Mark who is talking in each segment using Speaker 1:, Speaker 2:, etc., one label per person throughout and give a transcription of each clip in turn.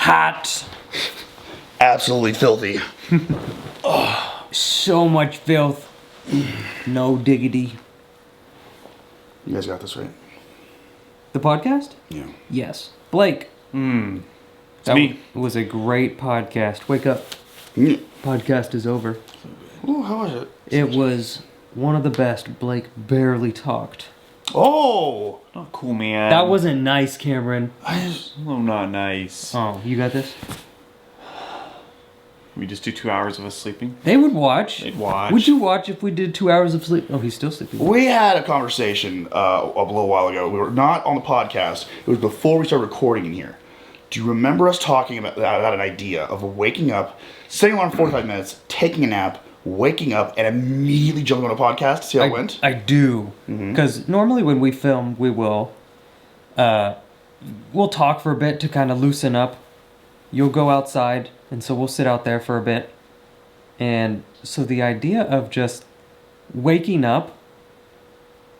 Speaker 1: Hot.
Speaker 2: Absolutely filthy.
Speaker 1: So much filth. No diggity.
Speaker 2: You guys got this right?
Speaker 1: The podcast?
Speaker 2: Yeah.
Speaker 1: Yes. Blake.
Speaker 3: It's me.
Speaker 1: Was a great podcast. Wake up.
Speaker 2: Yeah.
Speaker 1: Podcast is over.
Speaker 2: Ooh, how was it?
Speaker 1: It was one of the best. Blake barely talked.
Speaker 2: Oh!
Speaker 3: Oh, cool, man.
Speaker 1: That wasn't nice, Cameron.
Speaker 3: Oh, not nice.
Speaker 1: Oh, you got this?
Speaker 3: We just do 2 hours of us sleeping.
Speaker 1: They would watch.
Speaker 3: They'd watch.
Speaker 1: Would you watch if we did 2 hours of sleep? Oh, he's still sleeping.
Speaker 2: We had a conversation a little while ago. We were not on the podcast. It was before we started recording in here. Do you remember us talking about an idea of waking up, setting an alarm 45 minutes, taking a nap, waking up, and immediately jumping on a podcast to see how it went?
Speaker 1: I do. Because normally when we film, we will... we'll talk for a bit to kind of loosen up. You'll go outside, and so we'll sit out there for a bit. And so the idea of just waking up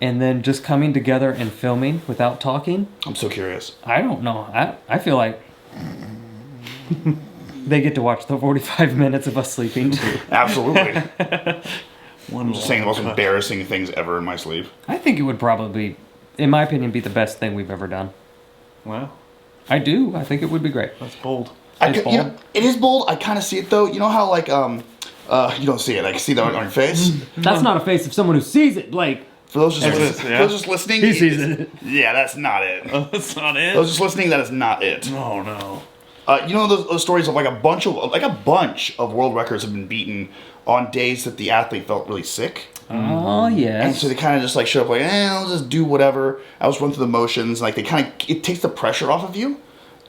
Speaker 1: and then just coming together and filming without talking...
Speaker 2: I'm so curious.
Speaker 1: I don't know. I feel like they get to watch the 45 minutes of us sleeping too.
Speaker 2: Absolutely. I'm just saying the most embarrassing things ever in my sleep.
Speaker 1: I think it would probably, in my opinion, be the best thing we've ever done.
Speaker 3: Wow.
Speaker 1: I do. I think it would be great.
Speaker 3: That's bold.
Speaker 1: It's bold.
Speaker 2: You know, it is bold. I kind of see it though. You know how like you don't see it. I can see that on your face.
Speaker 1: That's not a face of someone who sees it, Blake.
Speaker 2: For those just,
Speaker 3: Yeah.
Speaker 2: for those just listening,
Speaker 1: He sees it.
Speaker 2: Yeah, that's not it.
Speaker 3: That's not it.
Speaker 2: Those just listening, that is not it.
Speaker 3: Oh, no.
Speaker 2: You know those stories of like a bunch of world records have been beaten on days that the athlete felt really sick.
Speaker 1: Oh,
Speaker 2: And
Speaker 1: yes.
Speaker 2: so they kind of just like show up like, I'll just do whatever. I'll just run through the motions. Like it takes the pressure off of you,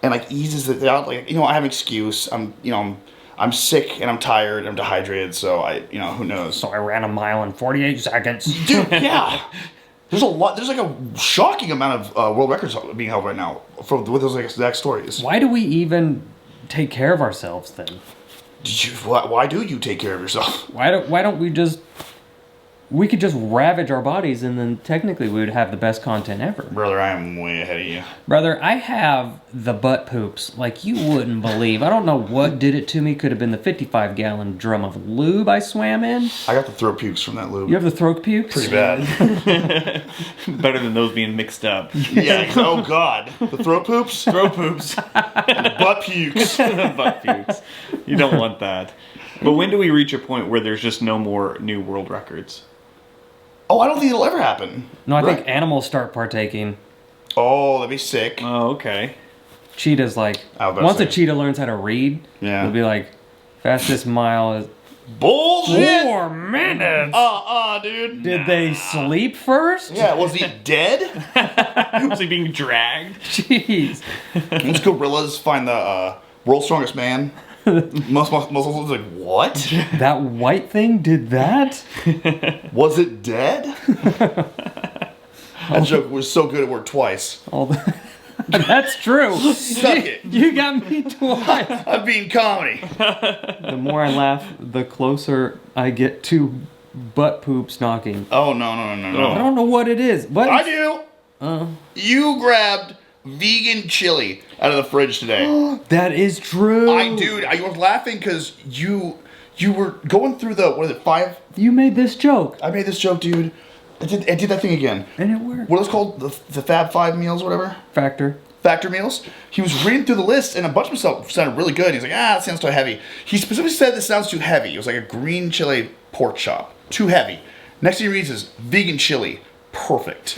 Speaker 2: and like eases it out. Like I have an excuse. I'm sick and I'm tired. I'm dehydrated. So who knows?
Speaker 1: So I ran a mile in 48 seconds.
Speaker 2: Dude, yeah. There's a lot. There's like a shocking amount of world records being held right now with those exact stories.
Speaker 1: Why do we even take care of ourselves then?
Speaker 2: Why do you take care of yourself?
Speaker 1: Why don't we just... We could just ravage our bodies and then technically we would have the best content ever.
Speaker 2: Brother, I am way ahead of you.
Speaker 1: Brother, I have the butt poops like you wouldn't believe. I don't know what did it to me. Could have been the 55-gallon drum of lube I swam in.
Speaker 2: I got the throat pukes from that lube.
Speaker 1: You have the throat pukes?
Speaker 2: Pretty bad.
Speaker 3: Better than those being mixed up.
Speaker 2: Yeah. Oh God. The throat poops.
Speaker 3: Throat poops.
Speaker 2: Butt pukes.
Speaker 3: Butt pukes. You don't want that. But when do we reach a point where there's just no more new world records?
Speaker 2: Oh, I don't think it'll ever happen.
Speaker 1: No, I
Speaker 2: Right.
Speaker 1: think animals start partaking.
Speaker 2: Oh, that'd be sick.
Speaker 3: Oh, okay.
Speaker 1: Cheetahs, like,
Speaker 2: I was about to
Speaker 1: once a
Speaker 2: say.
Speaker 1: cheetah learns how to read,
Speaker 2: Yeah.
Speaker 1: it'll be like, fastest mile is
Speaker 2: Bullshit.
Speaker 1: 4 minutes.
Speaker 2: Dude.
Speaker 1: Did they sleep first?
Speaker 2: Yeah. Was he dead?
Speaker 3: Was he being dragged?
Speaker 1: Jeez.
Speaker 2: These gorillas find the world's strongest man. Most muscles like what?
Speaker 1: That white thing did that?
Speaker 2: Was it dead? That joke was so good it worked twice.
Speaker 1: That's true.
Speaker 2: Suck it.
Speaker 1: You got me twice.
Speaker 2: I'm being comedy.
Speaker 1: The more I laugh, the closer I get to butt poops knocking.
Speaker 2: Oh no.
Speaker 1: I don't know what it is. But
Speaker 2: I do. You grabbed vegan chili out of the fridge today.
Speaker 1: that is true.
Speaker 2: I was laughing because you were going through the 5.
Speaker 1: You made this joke.
Speaker 2: I made this joke, dude. I did that thing again.
Speaker 1: And it worked.
Speaker 2: What is it called? The Fab 5 meals, whatever. Factor meals. He was reading through the list, and a bunch of stuff sounded really good. He's like, that sounds too heavy. He specifically said this sounds too heavy. It was like a green chili pork chop. Too heavy. Next thing he reads is vegan chili. Perfect.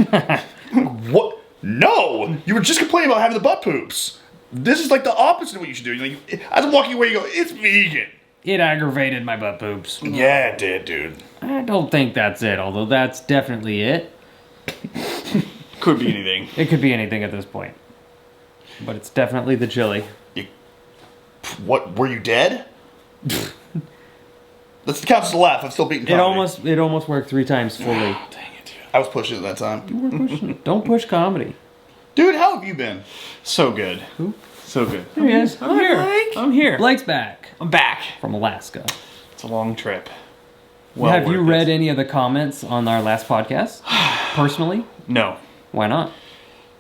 Speaker 2: What? No! You were just complaining about having the butt poops. This is like the opposite of what you should do. Like, as I'm walking away, you go, it's vegan.
Speaker 1: It aggravated my butt poops.
Speaker 2: Yeah, it did, dude.
Speaker 1: I don't think that's it, although that's definitely it.
Speaker 3: Could be anything.
Speaker 1: It could be anything at this point. But it's definitely the chili.
Speaker 2: What? Were you dead? Let's count as a laugh. I'm still beating comedy.
Speaker 1: It almost worked 3 times fully.
Speaker 2: Dang it, dude. I was pushing it that time.
Speaker 1: You were pushing. Don't push comedy.
Speaker 2: Dude, how have you been?
Speaker 3: So good.
Speaker 1: Who?
Speaker 3: So good.
Speaker 1: Here he is.
Speaker 3: I'm here.
Speaker 1: Blake.
Speaker 3: I'm here.
Speaker 1: Blake's back
Speaker 3: I'm back.
Speaker 1: from Alaska.
Speaker 3: It's a long trip.
Speaker 1: Have you
Speaker 3: worth
Speaker 1: read
Speaker 3: it.
Speaker 1: any of the comments on our last podcast? Personally?
Speaker 3: No.
Speaker 1: Why not?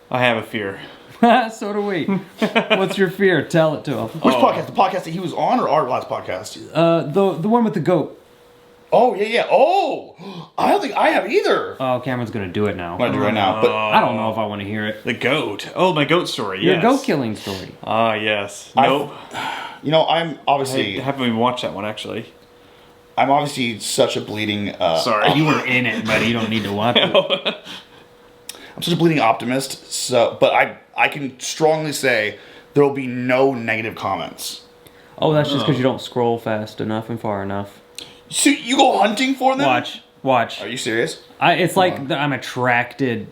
Speaker 3: I have a fear.
Speaker 1: So do we. What's your fear? Tell it to him.
Speaker 2: Which podcast? The podcast that he was on, or our last podcast?
Speaker 1: The one with the goat.
Speaker 2: Oh yeah. Oh, I don't think I have either.
Speaker 1: Oh, Cameron's gonna do it now.
Speaker 2: I'm gonna do it right now, but
Speaker 1: I don't know if I want to hear it.
Speaker 3: The goat. Oh, my goat story.
Speaker 1: Your
Speaker 3: Yes.
Speaker 1: goat killing story.
Speaker 3: Ah, yes. Nope.
Speaker 2: I'm
Speaker 3: I
Speaker 2: obviously
Speaker 3: haven't even watched that one actually.
Speaker 2: I'm obviously such a bleeding.
Speaker 3: Sorry.
Speaker 1: You were in it, buddy. You don't need to watch it.
Speaker 2: I'm such a bleeding optimist. So, but I can strongly say there will be no negative comments.
Speaker 1: Oh, that's just because you don't scroll fast enough and far enough.
Speaker 2: So you go hunting for them?
Speaker 1: Watch.
Speaker 2: Are you serious?
Speaker 1: It's like I'm attracted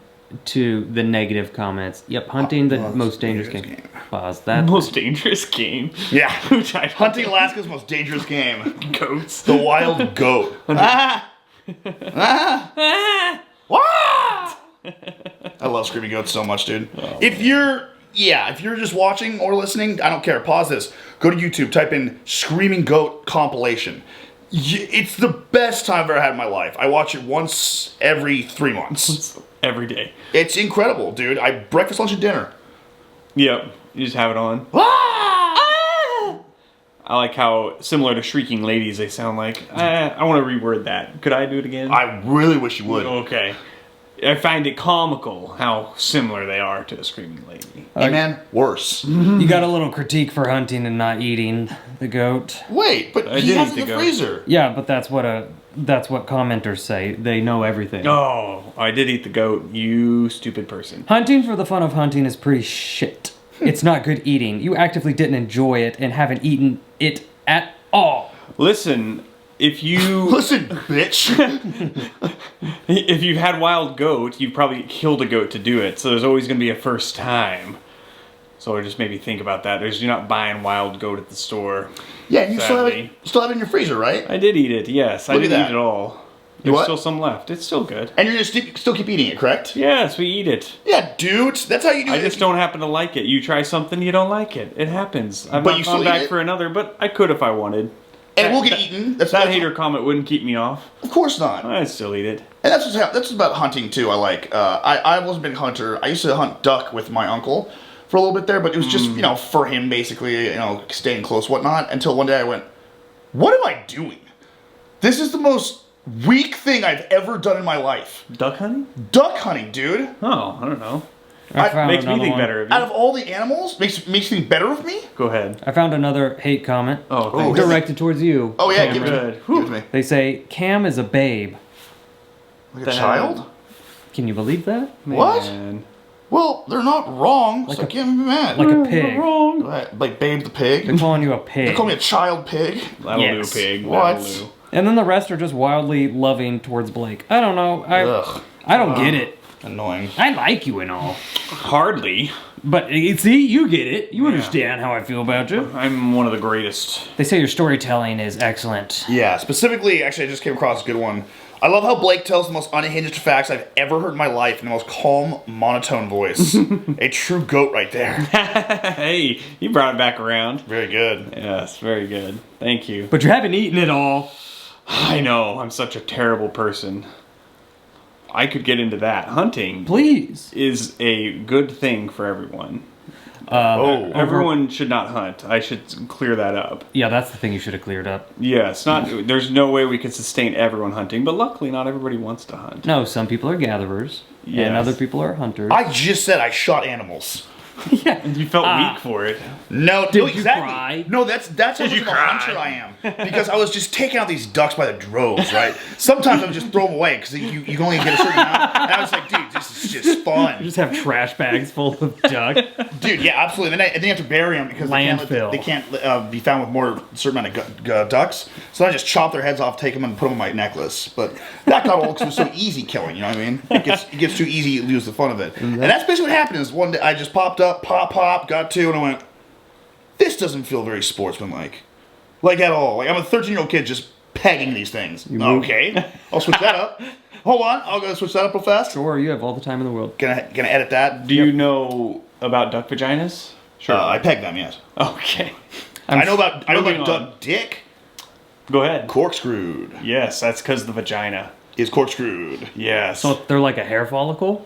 Speaker 1: to the negative comments. Yep, hunting the most dangerous game. Pause that.
Speaker 3: Most dangerous game.
Speaker 2: Yeah.
Speaker 3: Hunting
Speaker 2: Hunting Alaska's most dangerous game.
Speaker 3: goats.
Speaker 2: The wild goat. Ah! Ah! Wah! I love screaming goats so much, dude.
Speaker 3: Oh,
Speaker 2: if you're just watching or listening, I don't care. Pause this. Go to YouTube. Type in "screaming goat compilation." It's the best time I've ever had in my life. I watch it once every 3 months.
Speaker 3: Every day.
Speaker 2: It's incredible, dude. I breakfast, lunch, and dinner.
Speaker 3: Yep. You just have it on.
Speaker 2: Ah!
Speaker 3: I like how similar to Shrieking Ladies they sound like. I want to reword that. Could I do it again?
Speaker 2: I really wish you would.
Speaker 3: Okay. I find it comical how similar they are to a Screaming Lady.
Speaker 2: Hey, man, worse.
Speaker 1: You got a little critique for hunting and not eating the goat.
Speaker 2: Wait, but
Speaker 3: I
Speaker 2: he
Speaker 3: did
Speaker 2: has
Speaker 3: eat
Speaker 2: it in
Speaker 3: the
Speaker 2: the
Speaker 3: goat.
Speaker 2: freezer.
Speaker 1: Yeah, but that's what commenters say. They know everything.
Speaker 3: Oh, I did eat the goat. You stupid person.
Speaker 1: Hunting for the fun of hunting is pretty shit. It's not good eating. You actively didn't enjoy it and haven't eaten it at all.
Speaker 3: Listen, if you
Speaker 2: Listen, bitch.
Speaker 3: if you've had wild goat, you've probably killed a goat to do it. So there's always going to be a first time. So it just made me think about that. You're not buying wild goat at the store.
Speaker 2: Yeah, you still have
Speaker 3: Sadly.
Speaker 2: it in your freezer, right?
Speaker 3: I did eat it. Yes, I
Speaker 2: Look at
Speaker 3: didn't
Speaker 2: that.
Speaker 3: eat it all.
Speaker 2: You
Speaker 3: There's
Speaker 2: what?
Speaker 3: still some left. It's still good.
Speaker 2: And you're just still keep eating it, correct?
Speaker 3: Yes, we eat it.
Speaker 2: Yeah, dude. That's how you do it.
Speaker 3: I just don't happen to like it. You try something, you don't like it. It happens. I've
Speaker 2: But
Speaker 3: not
Speaker 2: you
Speaker 3: gone
Speaker 2: still
Speaker 3: back
Speaker 2: eat it?
Speaker 3: for another, but I could if I wanted.
Speaker 2: And it will get eaten. That's
Speaker 3: That hater comment wouldn't keep me off.
Speaker 2: Of course not.
Speaker 3: I'd still eat it.
Speaker 2: And that's about hunting too. I like. I wasn't a big hunter. I used to hunt duck with my uncle for a little bit there, but it was just for him basically, staying close, whatnot. Until one day I went, "What am I doing? This is the most weak thing I've ever done in my life.
Speaker 3: Duck hunting?
Speaker 2: Duck hunting, dude.
Speaker 3: Oh, I don't know.
Speaker 1: I found
Speaker 3: Makes me
Speaker 1: another
Speaker 3: think
Speaker 1: one.
Speaker 3: better of you.
Speaker 2: Out of all the animals, makes you think better of me.
Speaker 3: Go ahead.
Speaker 1: I found another hate comment
Speaker 3: Oh,
Speaker 2: Oh,
Speaker 3: thanks.
Speaker 2: hit me.
Speaker 1: directed towards you.
Speaker 2: Oh yeah, give it to me.
Speaker 3: Good.
Speaker 2: Give it to me.
Speaker 1: They say Cam is a babe.
Speaker 2: Like a
Speaker 3: The
Speaker 2: child?
Speaker 3: hell?
Speaker 1: Can you believe that?
Speaker 2: What?
Speaker 3: Man.
Speaker 2: Well, they're not wrong, so I can't be mad.
Speaker 1: Like a pig.
Speaker 3: Wrong.
Speaker 2: Right, like Babe the pig.
Speaker 1: They're calling you a
Speaker 2: They
Speaker 1: pig.
Speaker 2: call me a child pig.
Speaker 3: That'll
Speaker 1: Yes.
Speaker 3: do, pig.
Speaker 2: What?
Speaker 3: That'll do.
Speaker 1: And then the rest are just wildly loving towards Blake. I don't know.
Speaker 2: Ugh,
Speaker 1: I don't get it.
Speaker 2: annoying.
Speaker 1: I like you and all.
Speaker 3: Hardly.
Speaker 1: But see, you get it. You understand how I feel about you.
Speaker 3: I'm one of the greatest.
Speaker 1: They say your storytelling is excellent.
Speaker 2: Yeah, specifically, actually, I just came across a good one. I love how Blake tells the most unhinged facts I've ever heard in my life in the most calm, monotone voice. A true goat right there.
Speaker 3: Hey, you brought it back around.
Speaker 2: Very good.
Speaker 3: Yes, very good. Thank you.
Speaker 1: But you haven't eaten it all.
Speaker 3: I know, I'm such a terrible person. I could get into that. Hunting
Speaker 1: Please.
Speaker 3: is a good thing for everyone.
Speaker 2: Oh,
Speaker 3: Everyone should not hunt. I should clear that up.
Speaker 1: Yeah, that's the thing you should have cleared up.
Speaker 3: Yes, there's no way we could sustain everyone hunting, but luckily not everybody wants to hunt.
Speaker 1: No, some people are gatherers.
Speaker 3: Yes.
Speaker 1: And other people are hunters.
Speaker 2: I just said I shot animals.
Speaker 1: yeah.
Speaker 3: You felt weak for it.
Speaker 2: No,
Speaker 1: Did
Speaker 2: no,
Speaker 1: you
Speaker 2: exactly.
Speaker 1: cry?
Speaker 2: No, that's how much
Speaker 3: you
Speaker 2: of a
Speaker 3: cry?
Speaker 2: hunter I am. Because I was just taking out these ducks by the droves, right? Sometimes I would just throw them away because you can only get a certain amount. And I was like, dude, this is just
Speaker 1: You
Speaker 2: fun.
Speaker 1: just have trash bags full of duck.
Speaker 2: Dude, yeah, absolutely. And then you have to bury them because
Speaker 1: Landfill.
Speaker 2: they can't be found with more certain amount of ducks. So I just chop their heads off, take them, and put them on my necklace. But that got old because it was so easy killing. You know what I mean? It gets too easy, you lose the fun of it. And that's basically what happened. Is one day I just popped up, pop, got two, and I went, this doesn't feel very sportsmanlike, like at all. Like I'm a 13-year-old kid just pegging these things. Okay, I'll switch that up. Hold on, I'll go switch that up real fast.
Speaker 1: Sure, you have all the time in the world.
Speaker 2: Gonna edit that.
Speaker 3: Do you know about duck vaginas? Sure.
Speaker 2: I peg them, yes.
Speaker 3: Okay.
Speaker 2: I know about
Speaker 3: moving on.
Speaker 2: duck dick.
Speaker 3: Go ahead.
Speaker 2: Corkscrewed
Speaker 3: Yes, that's because the vagina.
Speaker 2: is corkscrewed.
Speaker 3: Yes.
Speaker 1: So they're like a hair follicle?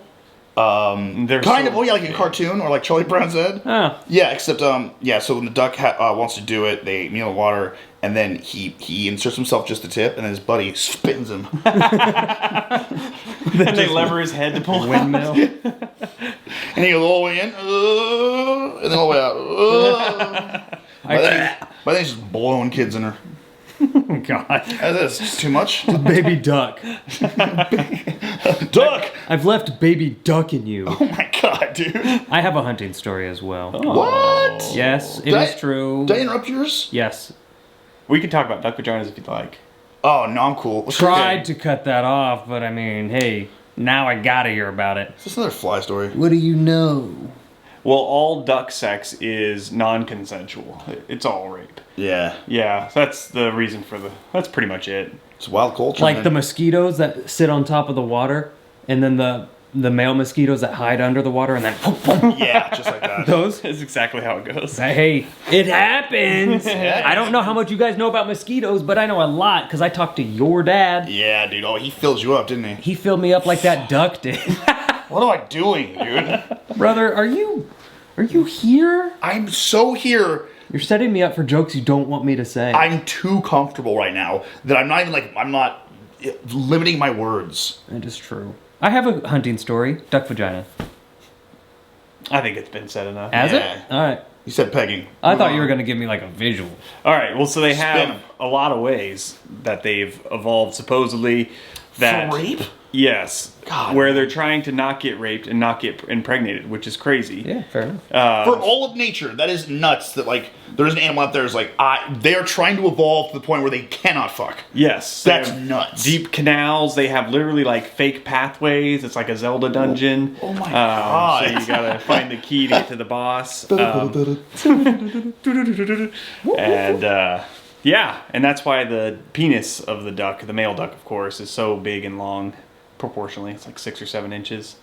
Speaker 3: They're
Speaker 2: kind
Speaker 3: so
Speaker 2: of, like a cartoon or like Charlie Brown's Head.
Speaker 1: Oh.
Speaker 2: Yeah, except so when the duck wants to do it, they kneel in the water, and then he inserts himself just the tip, and then his buddy spins him.
Speaker 3: And they lever his head to pull
Speaker 1: Windmill.
Speaker 2: And he goes all the way in, and then all the way out. By then he's just blowing kids in her.
Speaker 1: God.
Speaker 2: That's just too much.
Speaker 1: Baby duck.
Speaker 2: Duck!
Speaker 1: I've left baby duck in you.
Speaker 2: Oh my god, dude.
Speaker 1: I have a hunting story as well.
Speaker 2: What?
Speaker 1: Yes, it is true.
Speaker 2: Did I interrupt yours?
Speaker 1: Yes.
Speaker 3: We can talk about duck vaginas if you'd like.
Speaker 2: Oh, no, I'm cool.
Speaker 1: Tried to cut that off, but I mean, hey, now I gotta hear about it.
Speaker 2: Is this another fly story?
Speaker 1: What do you know?
Speaker 3: Well, all duck sex is non-consensual. It's all rape.
Speaker 2: Yeah.
Speaker 3: Yeah, that's the reason for that's pretty much it.
Speaker 2: It's wild culture.
Speaker 1: Like
Speaker 2: man.
Speaker 1: the mosquitoes that sit on top of the water, and then the male mosquitoes that hide under the water, and then
Speaker 2: Yeah, just like that.
Speaker 1: those.
Speaker 3: That's exactly how it goes.
Speaker 1: Hey, it happens.
Speaker 2: Yeah.
Speaker 1: I don't know how much you guys know about mosquitoes, but I know a lot because I talked to your dad.
Speaker 2: Yeah, dude. Oh, he fills you up, didn't he?
Speaker 1: He filled me up like that duck did.
Speaker 2: What am I doing, dude?
Speaker 1: Brother, are you here?
Speaker 2: I'm so here.
Speaker 1: You're setting me up for jokes you don't want me to say.
Speaker 2: I'm too comfortable right now that I'm not even I'm not limiting my words.
Speaker 1: It is true. I have a hunting story. Duck vagina.
Speaker 3: I think it's been said enough.
Speaker 1: Has
Speaker 2: Yeah.
Speaker 1: it? All right.
Speaker 2: You said pegging.
Speaker 1: I thought you were going to give me like a visual.
Speaker 3: All right, well, so they
Speaker 2: Spin
Speaker 3: have
Speaker 2: 'em.
Speaker 3: a lot of ways that they've evolved, supposedly. That
Speaker 2: For rape?
Speaker 3: Yes.
Speaker 2: God.
Speaker 3: Where they're trying to not get raped and not get impregnated, which is crazy.
Speaker 1: Yeah, fair enough.
Speaker 2: For all of nature, that is nuts. That there's an animal out there is they are trying to evolve to the point where they cannot fuck.
Speaker 3: Yes.
Speaker 2: That's
Speaker 3: they have
Speaker 2: nuts.
Speaker 3: Deep canals. They have literally fake pathways. It's like a Zelda dungeon.
Speaker 2: Oh my God.
Speaker 3: So you gotta find the key to get to the boss. And yeah, and that's why the penis of the duck, the male duck, of course, is so big and long. Proportionally, it's like 6 or 7 inches.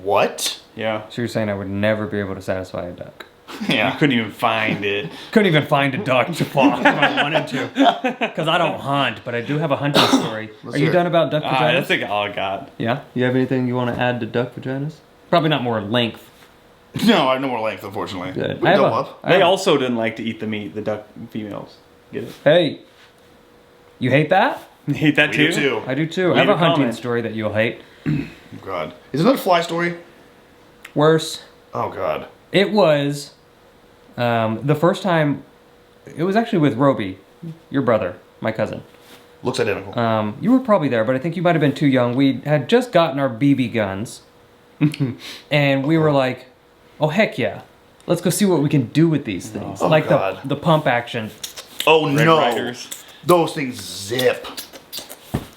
Speaker 2: What?
Speaker 3: Yeah.
Speaker 1: So you're saying I would never be able to satisfy a duck?
Speaker 3: You
Speaker 2: Yeah.
Speaker 3: couldn't even find it.
Speaker 1: Couldn't even find a duck to fuck if I wanted to. Because I don't hunt, but I do have a hunting story. Are you
Speaker 2: hear it.
Speaker 1: done about duck vaginas?
Speaker 3: That's like all I got.
Speaker 1: Yeah? You have anything you want to add to duck vaginas? Probably not more length.
Speaker 2: No, I have no more length, unfortunately.
Speaker 1: Good.
Speaker 2: We
Speaker 1: I
Speaker 2: can
Speaker 1: have
Speaker 2: double
Speaker 1: a-
Speaker 2: up.
Speaker 1: I
Speaker 3: They
Speaker 1: have-
Speaker 3: also didn't like to eat the meat, the duck females. Get it?
Speaker 1: Hey, you hate that?
Speaker 3: You hate that
Speaker 2: We
Speaker 3: too?
Speaker 2: do too.
Speaker 1: I do too. I
Speaker 3: Leave
Speaker 1: have a
Speaker 3: a
Speaker 1: hunting
Speaker 3: comment.
Speaker 1: story that you'll hate.
Speaker 2: Oh, God. Is another fly story?
Speaker 1: Worse.
Speaker 2: Oh, God.
Speaker 1: It was the first time. It was actually with Roby, your brother, my cousin.
Speaker 2: Looks identical.
Speaker 1: You were probably there, but I think you might have been too young. We had just gotten our BB guns, and we were like, "Oh heck yeah, let's go see what we can do with these things."
Speaker 2: Oh,
Speaker 1: like
Speaker 2: God.
Speaker 1: the pump action.
Speaker 2: Oh,
Speaker 3: Red
Speaker 2: no.
Speaker 3: Riders.
Speaker 2: Those things zip.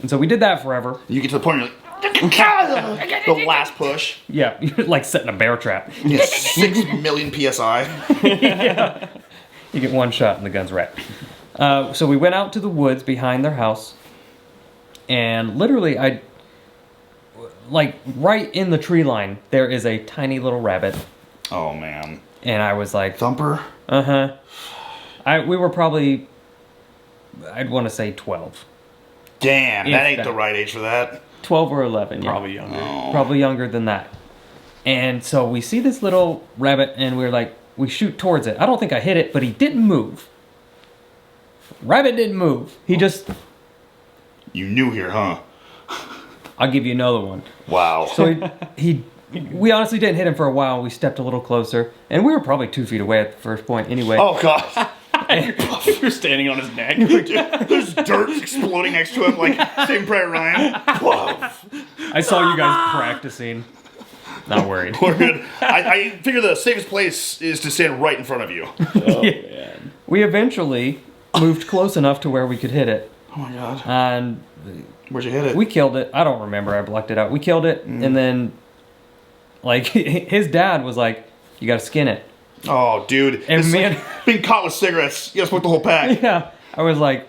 Speaker 1: And so we did that forever.
Speaker 2: You get to the point where you're like, the last push.
Speaker 1: Yeah, you're like setting a bear trap.
Speaker 2: You get 6 million PSI.
Speaker 1: You get one shot and the gun's wrecked. So we went out to the woods behind their house, and literally, right in the tree line, there is a tiny little rabbit,
Speaker 2: Oh, man.
Speaker 1: and I was like,
Speaker 2: Thumper?
Speaker 1: we were probably, I'd want to say 12.
Speaker 2: Damn, that
Speaker 1: If
Speaker 2: ain't
Speaker 1: that.
Speaker 2: the right age for that.
Speaker 1: 12 or 11, yeah.
Speaker 3: Probably younger.
Speaker 1: Probably younger than that. And so we see this little rabbit, and we're like, we shoot towards it. I don't think I hit it, but he didn't move. Rabbit didn't move. He just,
Speaker 2: You knew here, huh?
Speaker 1: I'll give you another one.
Speaker 2: Wow.
Speaker 1: So we honestly didn't hit him for a while. We stepped a little closer, and we were probably 2 feet away at the first point anyway.
Speaker 2: Oh, God.
Speaker 3: You're standing on his neck.
Speaker 2: There's dirt exploding next to him, like Saving Private Ryan. Whoa.
Speaker 1: I saw you guys practicing. Not worried.
Speaker 2: We're good. I figure the safest place is to stand right in front of you.
Speaker 3: Oh, man.
Speaker 1: We eventually moved close enough to where we could hit it,
Speaker 2: Oh, my God.
Speaker 1: and
Speaker 2: Where'd you hit it?
Speaker 1: we killed it. I don't remember. I blocked it out. We killed it, and then, his dad was like, "You got to skin it."
Speaker 2: Oh, dude.
Speaker 1: And
Speaker 2: It's
Speaker 1: man-
Speaker 2: like being caught with cigarettes. You gotta smoke the whole pack.
Speaker 1: Yeah, I was like,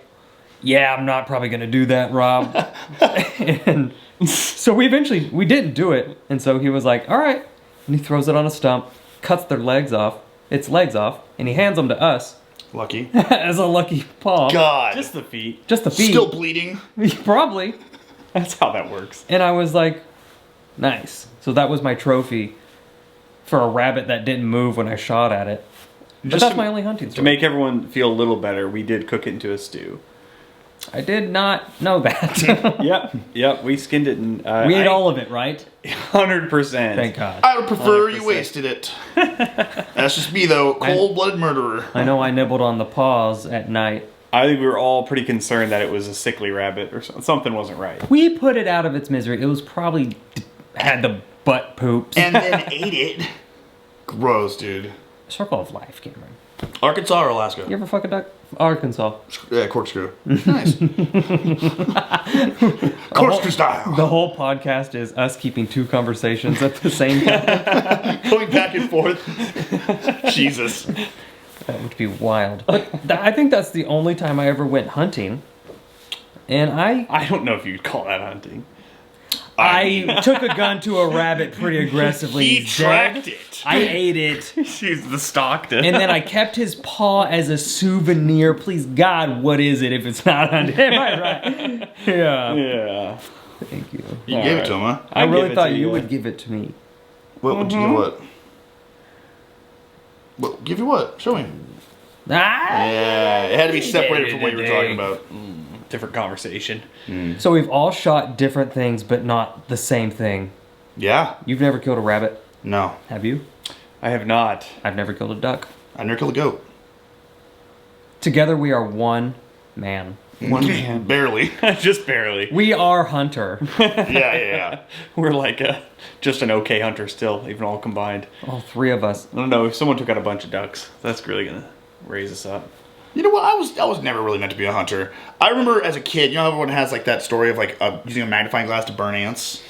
Speaker 1: "Yeah, I'm not probably gonna do that, Rob." And so we didn't do it, and so he was like, "All right," and he throws it on a stump, cuts its legs off, and he hands them to us
Speaker 2: Lucky.
Speaker 1: as a lucky paw.
Speaker 2: God.
Speaker 3: Just the feet.
Speaker 1: Just the feet.
Speaker 2: Still bleeding.
Speaker 1: Probably.
Speaker 3: That's how that works.
Speaker 1: And I was like, Nice. So that was my trophy for a rabbit that didn't move when I shot at it. But that's my only hunting story.
Speaker 3: To make everyone feel a little better, we did cook it into a stew.
Speaker 1: I did not know that.
Speaker 3: Yep. We skinned it and
Speaker 1: we ate all of it, right?
Speaker 3: 100%.
Speaker 1: Thank God.
Speaker 2: I would prefer
Speaker 3: 100%.
Speaker 2: you wasted it. That's just me, though. Cold-blooded murderer.
Speaker 1: I know I nibbled on the paws at night.
Speaker 3: I think we were all pretty concerned that it was a sickly rabbit or something wasn't right.
Speaker 1: We put it out of its misery. It was probably had the butt poops.
Speaker 2: And then ate it. Gross, dude.
Speaker 1: Circle of life, Cameron.
Speaker 2: Arkansas or Alaska?
Speaker 1: You ever fuck a duck? Arkansas.
Speaker 2: Yeah, corkscrew. Nice. Corkscrew style.
Speaker 1: The whole podcast is us keeping two conversations at the same time.
Speaker 2: Going back and forth. Jesus.
Speaker 1: That would be wild. But I think that's the only time I ever went hunting. And I
Speaker 3: don't know if you'd call that hunting.
Speaker 1: I took a gun to a rabbit pretty aggressively.
Speaker 2: He
Speaker 1: He's
Speaker 2: tracked
Speaker 1: dead.
Speaker 2: it.
Speaker 1: I ate it.
Speaker 3: She's the stalked it.
Speaker 1: And then I kept his paw as a souvenir. Please, God, what is it if it's not hunting? Am I right? Yeah.
Speaker 3: Yeah.
Speaker 1: Thank you.
Speaker 2: You gave it to him, huh?
Speaker 1: I really
Speaker 3: give it
Speaker 1: thought
Speaker 3: to
Speaker 1: you
Speaker 3: you.
Speaker 1: would give it to me.
Speaker 2: What would you give what? What? Give you what? Show me. Yeah, it had to be separated from what you were talking about.
Speaker 3: Different conversation.
Speaker 1: So we've all shot different things, but not the same thing.
Speaker 2: Yeah.
Speaker 1: You've never killed a rabbit,
Speaker 2: No.
Speaker 1: have you?
Speaker 3: I have not.
Speaker 1: I've never killed a duck.
Speaker 2: I never killed a goat.
Speaker 1: Together we are one man.
Speaker 3: One man.
Speaker 2: Barely.
Speaker 3: Just barely.
Speaker 1: We are hunter.
Speaker 2: Yeah.
Speaker 3: We're like just an okay hunter still, even all combined.
Speaker 1: All three of us.
Speaker 3: I don't know, if someone took out a bunch of ducks, that's really gonna raise us up.
Speaker 2: You know what? I was never really meant to be a hunter. I remember as a kid, you know how everyone has like that story of like using a magnifying glass to burn ants?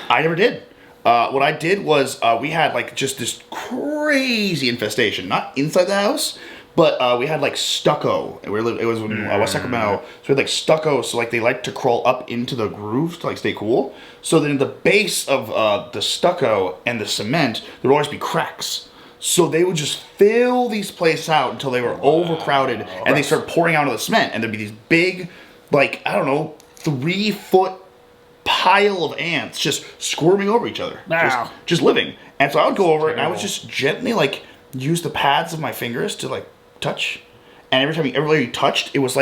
Speaker 2: I never did. What I did was we had like just this crazy infestation, not inside the house, but we had like stucco. It was in West Sacramento, so we had like stucco. So like they like to crawl up into the grooves to like stay cool. So then the base of the stucco and the cement, there would always be cracks. So they would just fill these places out until they were overcrowded, and they started pouring out of the cement, and there'd be these big, like, I don't know, 3-foot pile of ants just squirming over each other, just living. And so I would go over and I would just gently like use the pads of my fingers to like touch, and everywhere you touched, it was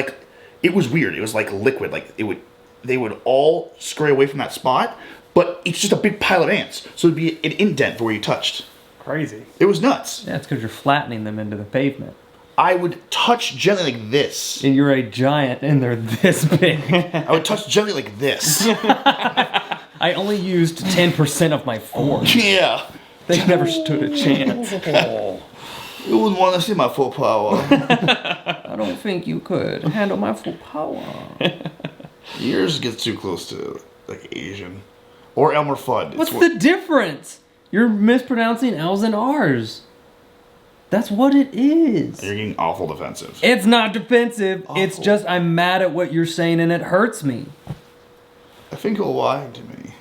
Speaker 2: weird. It was like liquid, like they would all scurry away from that spot, but it's just a big pile of ants. So it'd be an indent for where you touched.
Speaker 3: Crazy.
Speaker 2: It was nuts.
Speaker 1: Yeah, it's because you're flattening them into the pavement.
Speaker 2: I would touch gently like this.
Speaker 1: And you're a giant and they're this big.
Speaker 2: I would touch gently like this.
Speaker 1: I only used 10% of my force.
Speaker 2: Yeah.
Speaker 1: They never stood a chance.
Speaker 2: You wouldn't want to see my full power.
Speaker 1: I don't think you could handle my full power.
Speaker 2: Yours gets too close to like Asian. Or Elmer Fudd.
Speaker 1: What's the difference? You're mispronouncing L's and R's. That's what it is.
Speaker 2: You're getting awful defensive.
Speaker 1: It's not defensive.
Speaker 2: Awful.
Speaker 1: It's just I'm mad at what you're saying and it hurts me.
Speaker 2: I think you're lying to me.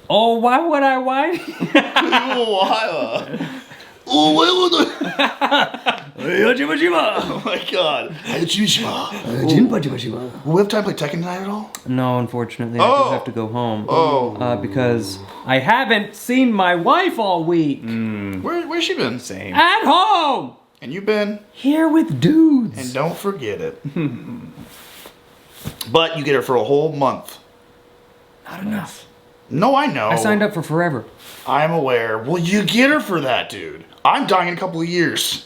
Speaker 1: Oh, why would I whine?
Speaker 2: You're a liar. Oh, why would I? Oh my god. Will we have time to play Tekken tonight at all?
Speaker 1: No, unfortunately, I do have to go home.
Speaker 2: Oh.
Speaker 1: Because I haven't seen my wife all week.
Speaker 2: Where's she been?
Speaker 3: Same.
Speaker 1: At home!
Speaker 2: And you've been?
Speaker 1: Here with dudes.
Speaker 2: And don't forget it. But you get her for a whole month.
Speaker 1: Not enough.
Speaker 2: No, I know.
Speaker 1: I signed up for forever.
Speaker 2: I'm aware. Well, you get her for that, dude. I'm dying in a couple of years.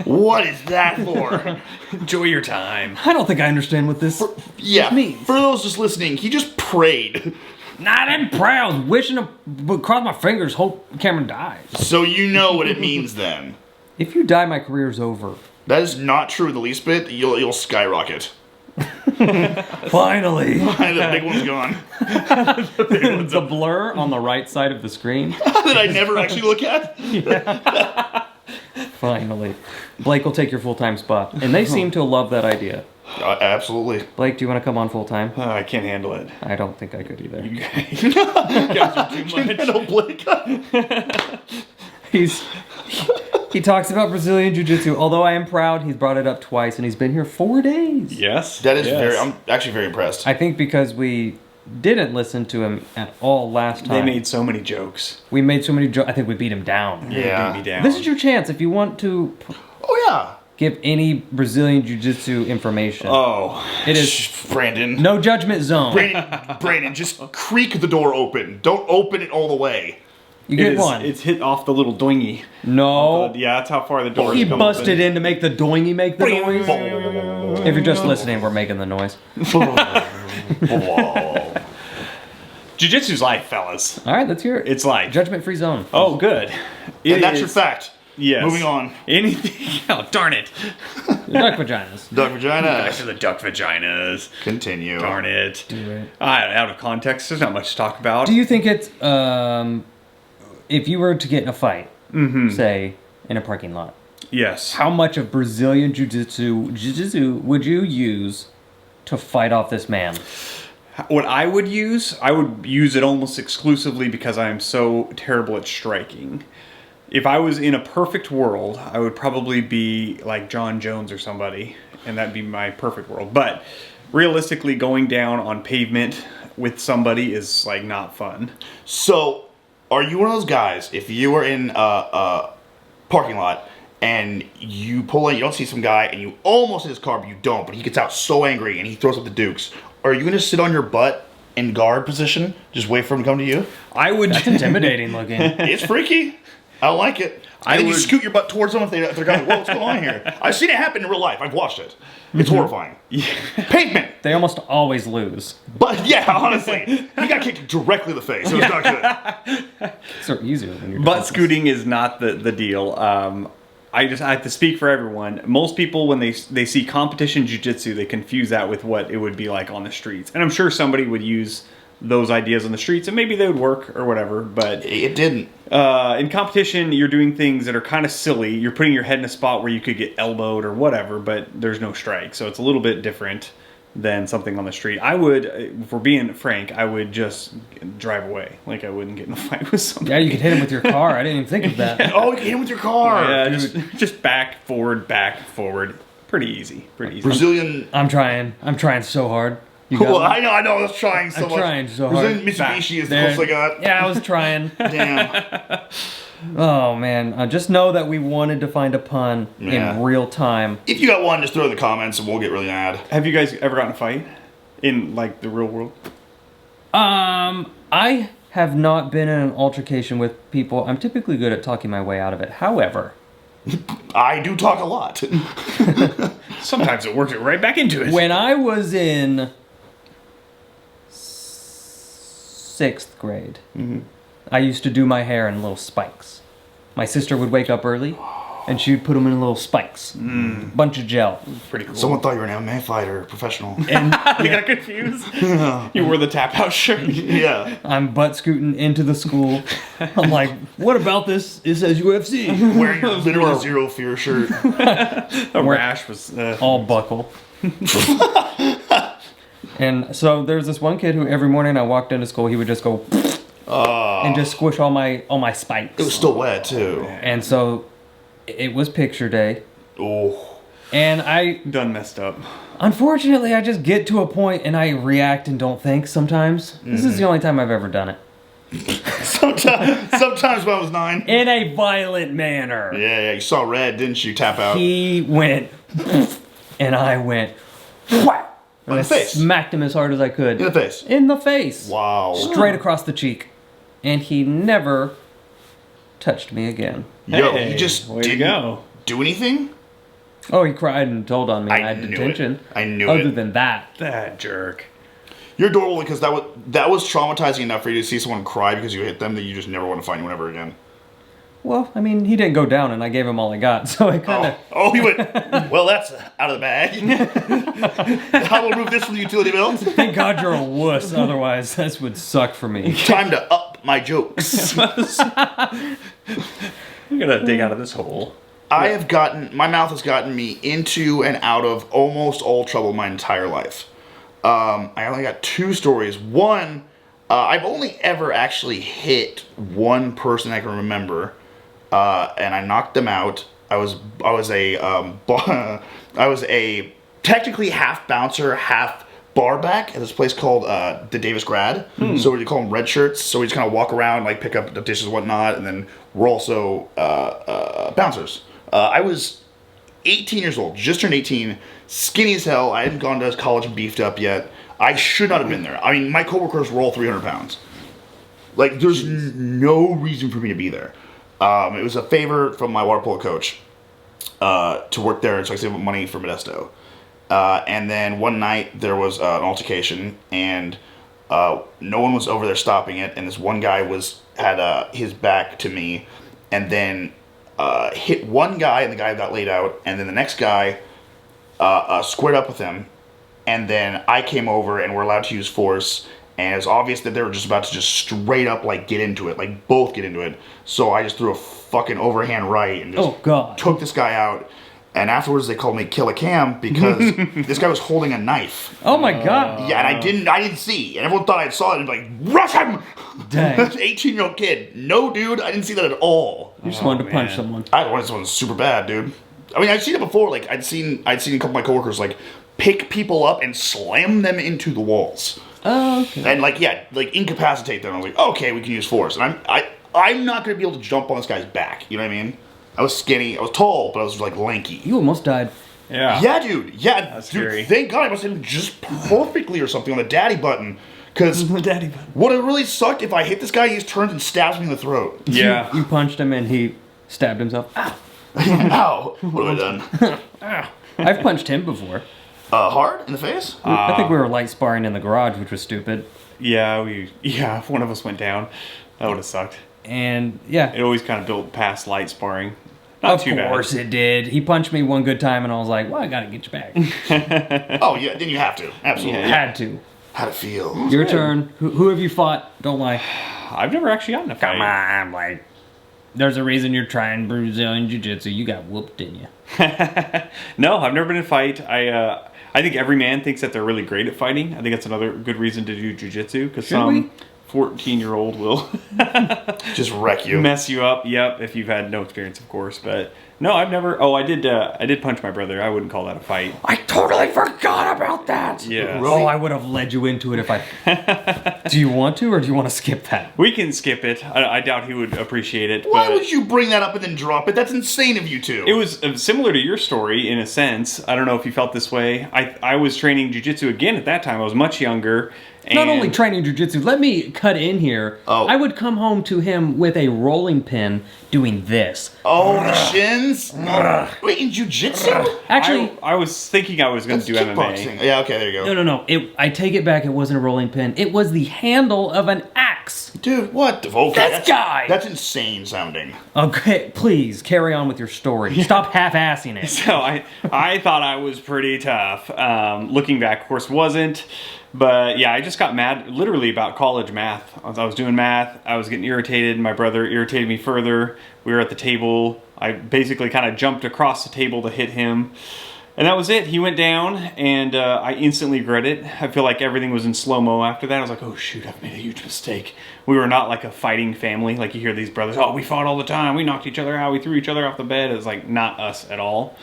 Speaker 2: What is that for?
Speaker 3: Enjoy your time.
Speaker 1: I don't think I understand what this means.
Speaker 2: For those just listening, he just prayed.
Speaker 1: Not in prayer. I was wishing to cross my fingers, hope Cameron dies.
Speaker 2: So you know what it means then.
Speaker 1: If you die, my career's over.
Speaker 2: That is not true in the least bit. You'll skyrocket.
Speaker 1: Finally.
Speaker 2: The big one's gone.
Speaker 1: The blur on the right side of the screen.
Speaker 2: That I never actually look at.
Speaker 1: Finally. Blake will take your full-time spot. And they seem to love that idea.
Speaker 2: Absolutely.
Speaker 1: Blake, do you want to come on full-time?
Speaker 3: I can't handle it.
Speaker 1: I don't think I could either.
Speaker 3: You guys are too much.
Speaker 2: I don't blink.
Speaker 1: He talks about Brazilian Jiu-Jitsu. Although I am proud, he's brought it up twice, and he's been here 4 days.
Speaker 3: Yes.
Speaker 2: That is I'm actually very impressed.
Speaker 1: I think because we didn't listen to him at all last time.
Speaker 3: They made so many jokes.
Speaker 1: We made so many jokes. I think we beat him down.
Speaker 2: Yeah.
Speaker 3: They beat me down.
Speaker 1: This is your chance if you want to
Speaker 2: Oh yeah.
Speaker 1: give any Brazilian Jiu-Jitsu information.
Speaker 3: Oh.
Speaker 1: It is
Speaker 2: Shh, Brandon.
Speaker 1: no judgment zone.
Speaker 2: Brandon, just creak the door open. Don't open it all the way.
Speaker 1: You get
Speaker 3: It is-
Speaker 1: one.
Speaker 3: It's hit off the little doingy.
Speaker 1: No.
Speaker 3: Yeah, that's how far the door
Speaker 1: He
Speaker 3: is.
Speaker 1: busted in to make the doingy make the noise. If you're just listening, we're making the noise.
Speaker 3: Jiu-jitsu's life, fellas.
Speaker 1: All right, let's hear it.
Speaker 3: It's life.
Speaker 1: Judgment-free zone.
Speaker 3: Oh, good.
Speaker 2: And that's your fact.
Speaker 3: Yes.
Speaker 2: Moving on.
Speaker 3: Anything? Oh, darn it.
Speaker 1: Duck vaginas.
Speaker 2: Duck vagina.
Speaker 3: Back to the duck vaginas.
Speaker 2: Continue.
Speaker 3: Darn it.
Speaker 1: Do it.
Speaker 3: Out of context, there's not much to talk about.
Speaker 1: Do you think it's if you were to get in a fight, say in a parking lot,
Speaker 3: Yes.
Speaker 1: how much of Brazilian jiu-jitsu would you use to fight off this man?
Speaker 3: What I would use it almost exclusively because I am so terrible at striking. If I was in a perfect world, I would probably be like John Jones or somebody, and that'd be my perfect world. But realistically, going down on pavement with somebody is like not fun.
Speaker 2: So, are you one of those guys, if you were in a parking lot and you pull in, you don't see some guy and you almost hit his car, but you don't, but he gets out so angry and he throws up the dukes, are you going to sit on your butt in guard position, just wait for him to come to you?
Speaker 3: I would.
Speaker 1: That's intimidating looking.
Speaker 2: It's freaky. I don't like it. And then you scoot your butt towards them if they're going, whoa, what's going on here? I've seen it happen in real life. I've watched it. It's horrifying. Pavement.
Speaker 1: They almost always lose.
Speaker 2: But yeah, honestly, he got kicked directly in the face. It was not good.
Speaker 1: So easier when you're
Speaker 3: Butt scooting is not the deal. I have to speak for everyone. Most people, when they see competition jiu-jitsu, they confuse that with what it would be like on the streets. And I'm sure somebody would use those ideas on the streets, and maybe they would work or whatever, but
Speaker 2: It didn't.
Speaker 3: in competition, you're doing things that are kind of silly. You're putting your head in a spot where you could get elbowed or whatever, but there's no strike. So it's a little bit different than something on the street. I would, if we're being frank, I would just drive away. Like I wouldn't get in a fight with somebody.
Speaker 1: Yeah, you could hit him with your car. I didn't even think of that.
Speaker 2: Oh, you can hit him with your car.
Speaker 3: Yeah, just back, forward. Pretty easy.
Speaker 2: Brazilian.
Speaker 1: I'm trying so hard. You got
Speaker 2: Well,
Speaker 1: me?
Speaker 2: I know. I was trying so
Speaker 1: I'm
Speaker 2: much.
Speaker 1: trying so
Speaker 2: Brazilian
Speaker 1: hard.
Speaker 2: Mitsubishi is the
Speaker 1: There.
Speaker 2: closest I got.
Speaker 1: Yeah, I was trying.
Speaker 2: Damn.
Speaker 1: Oh man, just know that we wanted to find a pun
Speaker 2: Yeah.
Speaker 1: in real time.
Speaker 2: If you got one, just throw it in the comments and we'll get really mad.
Speaker 3: Have you guys ever gotten in a fight in like the real world?
Speaker 1: I have not been in an altercation with people. I'm typically good at talking my way out of it. However,
Speaker 2: I do talk a lot.
Speaker 3: Sometimes it works right back into it.
Speaker 1: when I was in 6th grade, I used to do my hair in little spikes. My sister would wake up early, and she would put them in little spikes. Bunch of gel.
Speaker 3: Pretty cool.
Speaker 2: Someone thought you were an MMA fighter, professional.
Speaker 1: And
Speaker 3: You got confused? You wore the tap out shirt.
Speaker 2: Yeah.
Speaker 1: I'm butt scooting into the school. I'm like, what about this? It says UFC.
Speaker 2: Wearing your literal zero fear shirt.
Speaker 3: A rash was...
Speaker 1: All buckle. And so there's this one kid who every morning I walked into school, he would just go and just squish all my spikes.
Speaker 2: It was still wet, too.
Speaker 1: And so it was picture day.
Speaker 2: Oh.
Speaker 1: And I,
Speaker 3: done messed up.
Speaker 1: unfortunately, I just get to a point and I react and don't think sometimes. This is the only time I've ever done it.
Speaker 2: Sometimes when I was 9.
Speaker 1: In a violent manner.
Speaker 2: Yeah, you saw red, didn't you? Tap out.
Speaker 1: He went, and I went, whack. And
Speaker 2: In
Speaker 1: I
Speaker 2: the face.
Speaker 1: smacked him as hard as I could.
Speaker 2: In the face.
Speaker 1: In the face.
Speaker 2: Wow.
Speaker 1: Straight across the cheek. And he never touched me again.
Speaker 2: Yo,
Speaker 3: Hey,
Speaker 2: he just
Speaker 3: way to
Speaker 2: didn't
Speaker 3: go.
Speaker 2: do anything?
Speaker 1: Oh, he cried and told on me. I
Speaker 2: I
Speaker 1: had
Speaker 2: knew
Speaker 1: detention.
Speaker 2: it. I knew
Speaker 1: Other
Speaker 2: it.
Speaker 1: than that.
Speaker 3: That jerk.
Speaker 2: You're adorable because that was traumatizing enough for you to see someone cry because you hit them that you just never want to find anyone ever again.
Speaker 1: Well, I mean, he didn't go down and I gave him all I got. So I kind of...
Speaker 2: Oh, he went, well, that's out of the bag. I will remove this from the utility belt.
Speaker 1: Thank God you're a wuss. Otherwise, this would suck for me.
Speaker 2: Time to up my jokes.
Speaker 3: I'm gonna dig out of this hole.
Speaker 2: My mouth has gotten me into and out of almost all trouble my entire life. I only got 2 stories. One, I've only ever actually hit one person I can remember, and I knocked them out. I was a technically half bouncer, half bar back at this place called the Davis Grad. So we call them red shirts. So we just kind of walk around, like pick up the dishes and whatnot, and then we're also bouncers. I was 18 years old, just turned 18, skinny as hell. I hadn't gone to college and beefed up yet. I should not have been there. I mean, my coworkers were all 300 pounds. Like, there's no reason for me to be there. It was a favor from my water polo coach to work there, so I saved money for Modesto. And then one night there was an altercation, and no one was over there stopping it. And this one guy had his back to me, and then hit one guy, and the guy got laid out. And then the next guy squared up with him, and then I came over, and we're allowed to use force. And it was obvious that they were just about to just straight up like get into it, like both get into it. So I just threw a fucking overhand right and just took this guy out. And afterwards, they called me Killer Cam because this guy was holding a knife.
Speaker 1: Oh my god!
Speaker 2: Yeah, and I didn't see, and everyone thought I saw it and like, rush him!
Speaker 1: Dang.
Speaker 2: That's an 18-year-old kid. No, dude, I didn't see that at all.
Speaker 1: You just wanted to punch someone.
Speaker 2: I wanted someone super bad, dude. I mean, I'd seen it before. Like, I'd seen a couple of my coworkers like pick people up and slam them into the walls.
Speaker 1: Oh, okay.
Speaker 2: And like, yeah, like incapacitate them. I was like, okay, we can use force. And I'm not gonna be able to jump on this guy's back. You know what I mean? I was skinny. I was tall, but I was like lanky.
Speaker 1: You almost died.
Speaker 3: Yeah.
Speaker 2: Yeah, dude. Yeah,
Speaker 3: that's
Speaker 2: dude.
Speaker 3: scary.
Speaker 2: Thank God I must have hit him just perfectly or something on the daddy button. Because
Speaker 1: The daddy button.
Speaker 2: Would it really sucked if I hit this guy, he just turns and stabs me in the throat?
Speaker 3: Yeah.
Speaker 1: You punched him and he stabbed himself. Ow.
Speaker 2: Ow. What have I done?
Speaker 1: I've punched him before.
Speaker 2: Hard in the face?
Speaker 1: I think we were light sparring in the garage, which was stupid.
Speaker 3: Yeah, if one of us went down, that would have sucked.
Speaker 1: And yeah.
Speaker 3: It always kind of built past light sparring. Not too bad.
Speaker 1: Of course it did. He punched me one good time and I was like, well, I gotta get you back.
Speaker 2: Oh, yeah, then you have to. Absolutely.
Speaker 1: Yeah, had to.
Speaker 2: How'd it feel?
Speaker 1: Your turn. Who have you fought? Don't lie.
Speaker 3: I've never actually gotten a fight.
Speaker 1: Come on, like, there's a reason you're trying Brazilian Jiu-Jitsu. You got whooped, didn't you?
Speaker 3: No, I've never been in a fight. I think every man thinks that they're really great at fighting. I think that's another good reason to do jiu-jitsu, because some 14-year-old will
Speaker 2: just wreck you,
Speaker 3: mess you up. Yep, if you've had no experience, of course. But no, I've never. Oh, I did punch my brother. I wouldn't call that a fight.
Speaker 1: I totally forgot about that.
Speaker 3: Yeah.
Speaker 2: Really?
Speaker 1: Oh, I would have led you into it if I. Do you want to, or do you want to skip that?
Speaker 3: We can skip it. I doubt he would appreciate it.
Speaker 2: Why
Speaker 3: but
Speaker 2: would you bring that up and then drop it? That's insane of you two.
Speaker 3: it was similar to your story in a sense. I don't know if you felt this way. I was training jiu-jitsu again at that time. I was much younger.
Speaker 1: Not only training jiu-jitsu, let me cut in here.
Speaker 2: Oh.
Speaker 1: I would come home to him with a rolling pin doing this.
Speaker 2: Oh, the shins? Wait, in jiu-jitsu?
Speaker 1: Actually,
Speaker 3: I was thinking I was going to do MMA.
Speaker 2: Kickboxing. Yeah, okay, there you go.
Speaker 1: no. I take it back. It wasn't a rolling pin. It was the handle of an axe.
Speaker 2: Dude, what? Okay,
Speaker 1: This guy!
Speaker 2: That's insane sounding.
Speaker 1: Okay, please, carry on with your story. Stop half-assing it.
Speaker 3: So I thought I was pretty tough. Looking back, of course, wasn't. But yeah, I just got mad literally about college math. I was doing math. I was getting irritated. My brother irritated me further. We were at the table. I basically kind of jumped across the table to hit him. And that was it. He went down, and I instantly regret it. I feel like everything was in slow-mo after that. I was like, oh, shoot, I've made a huge mistake. We were not like a fighting family. Like you hear these brothers, oh, we fought all the time. We knocked each other out. We threw each other off the bed. It was like not us at all.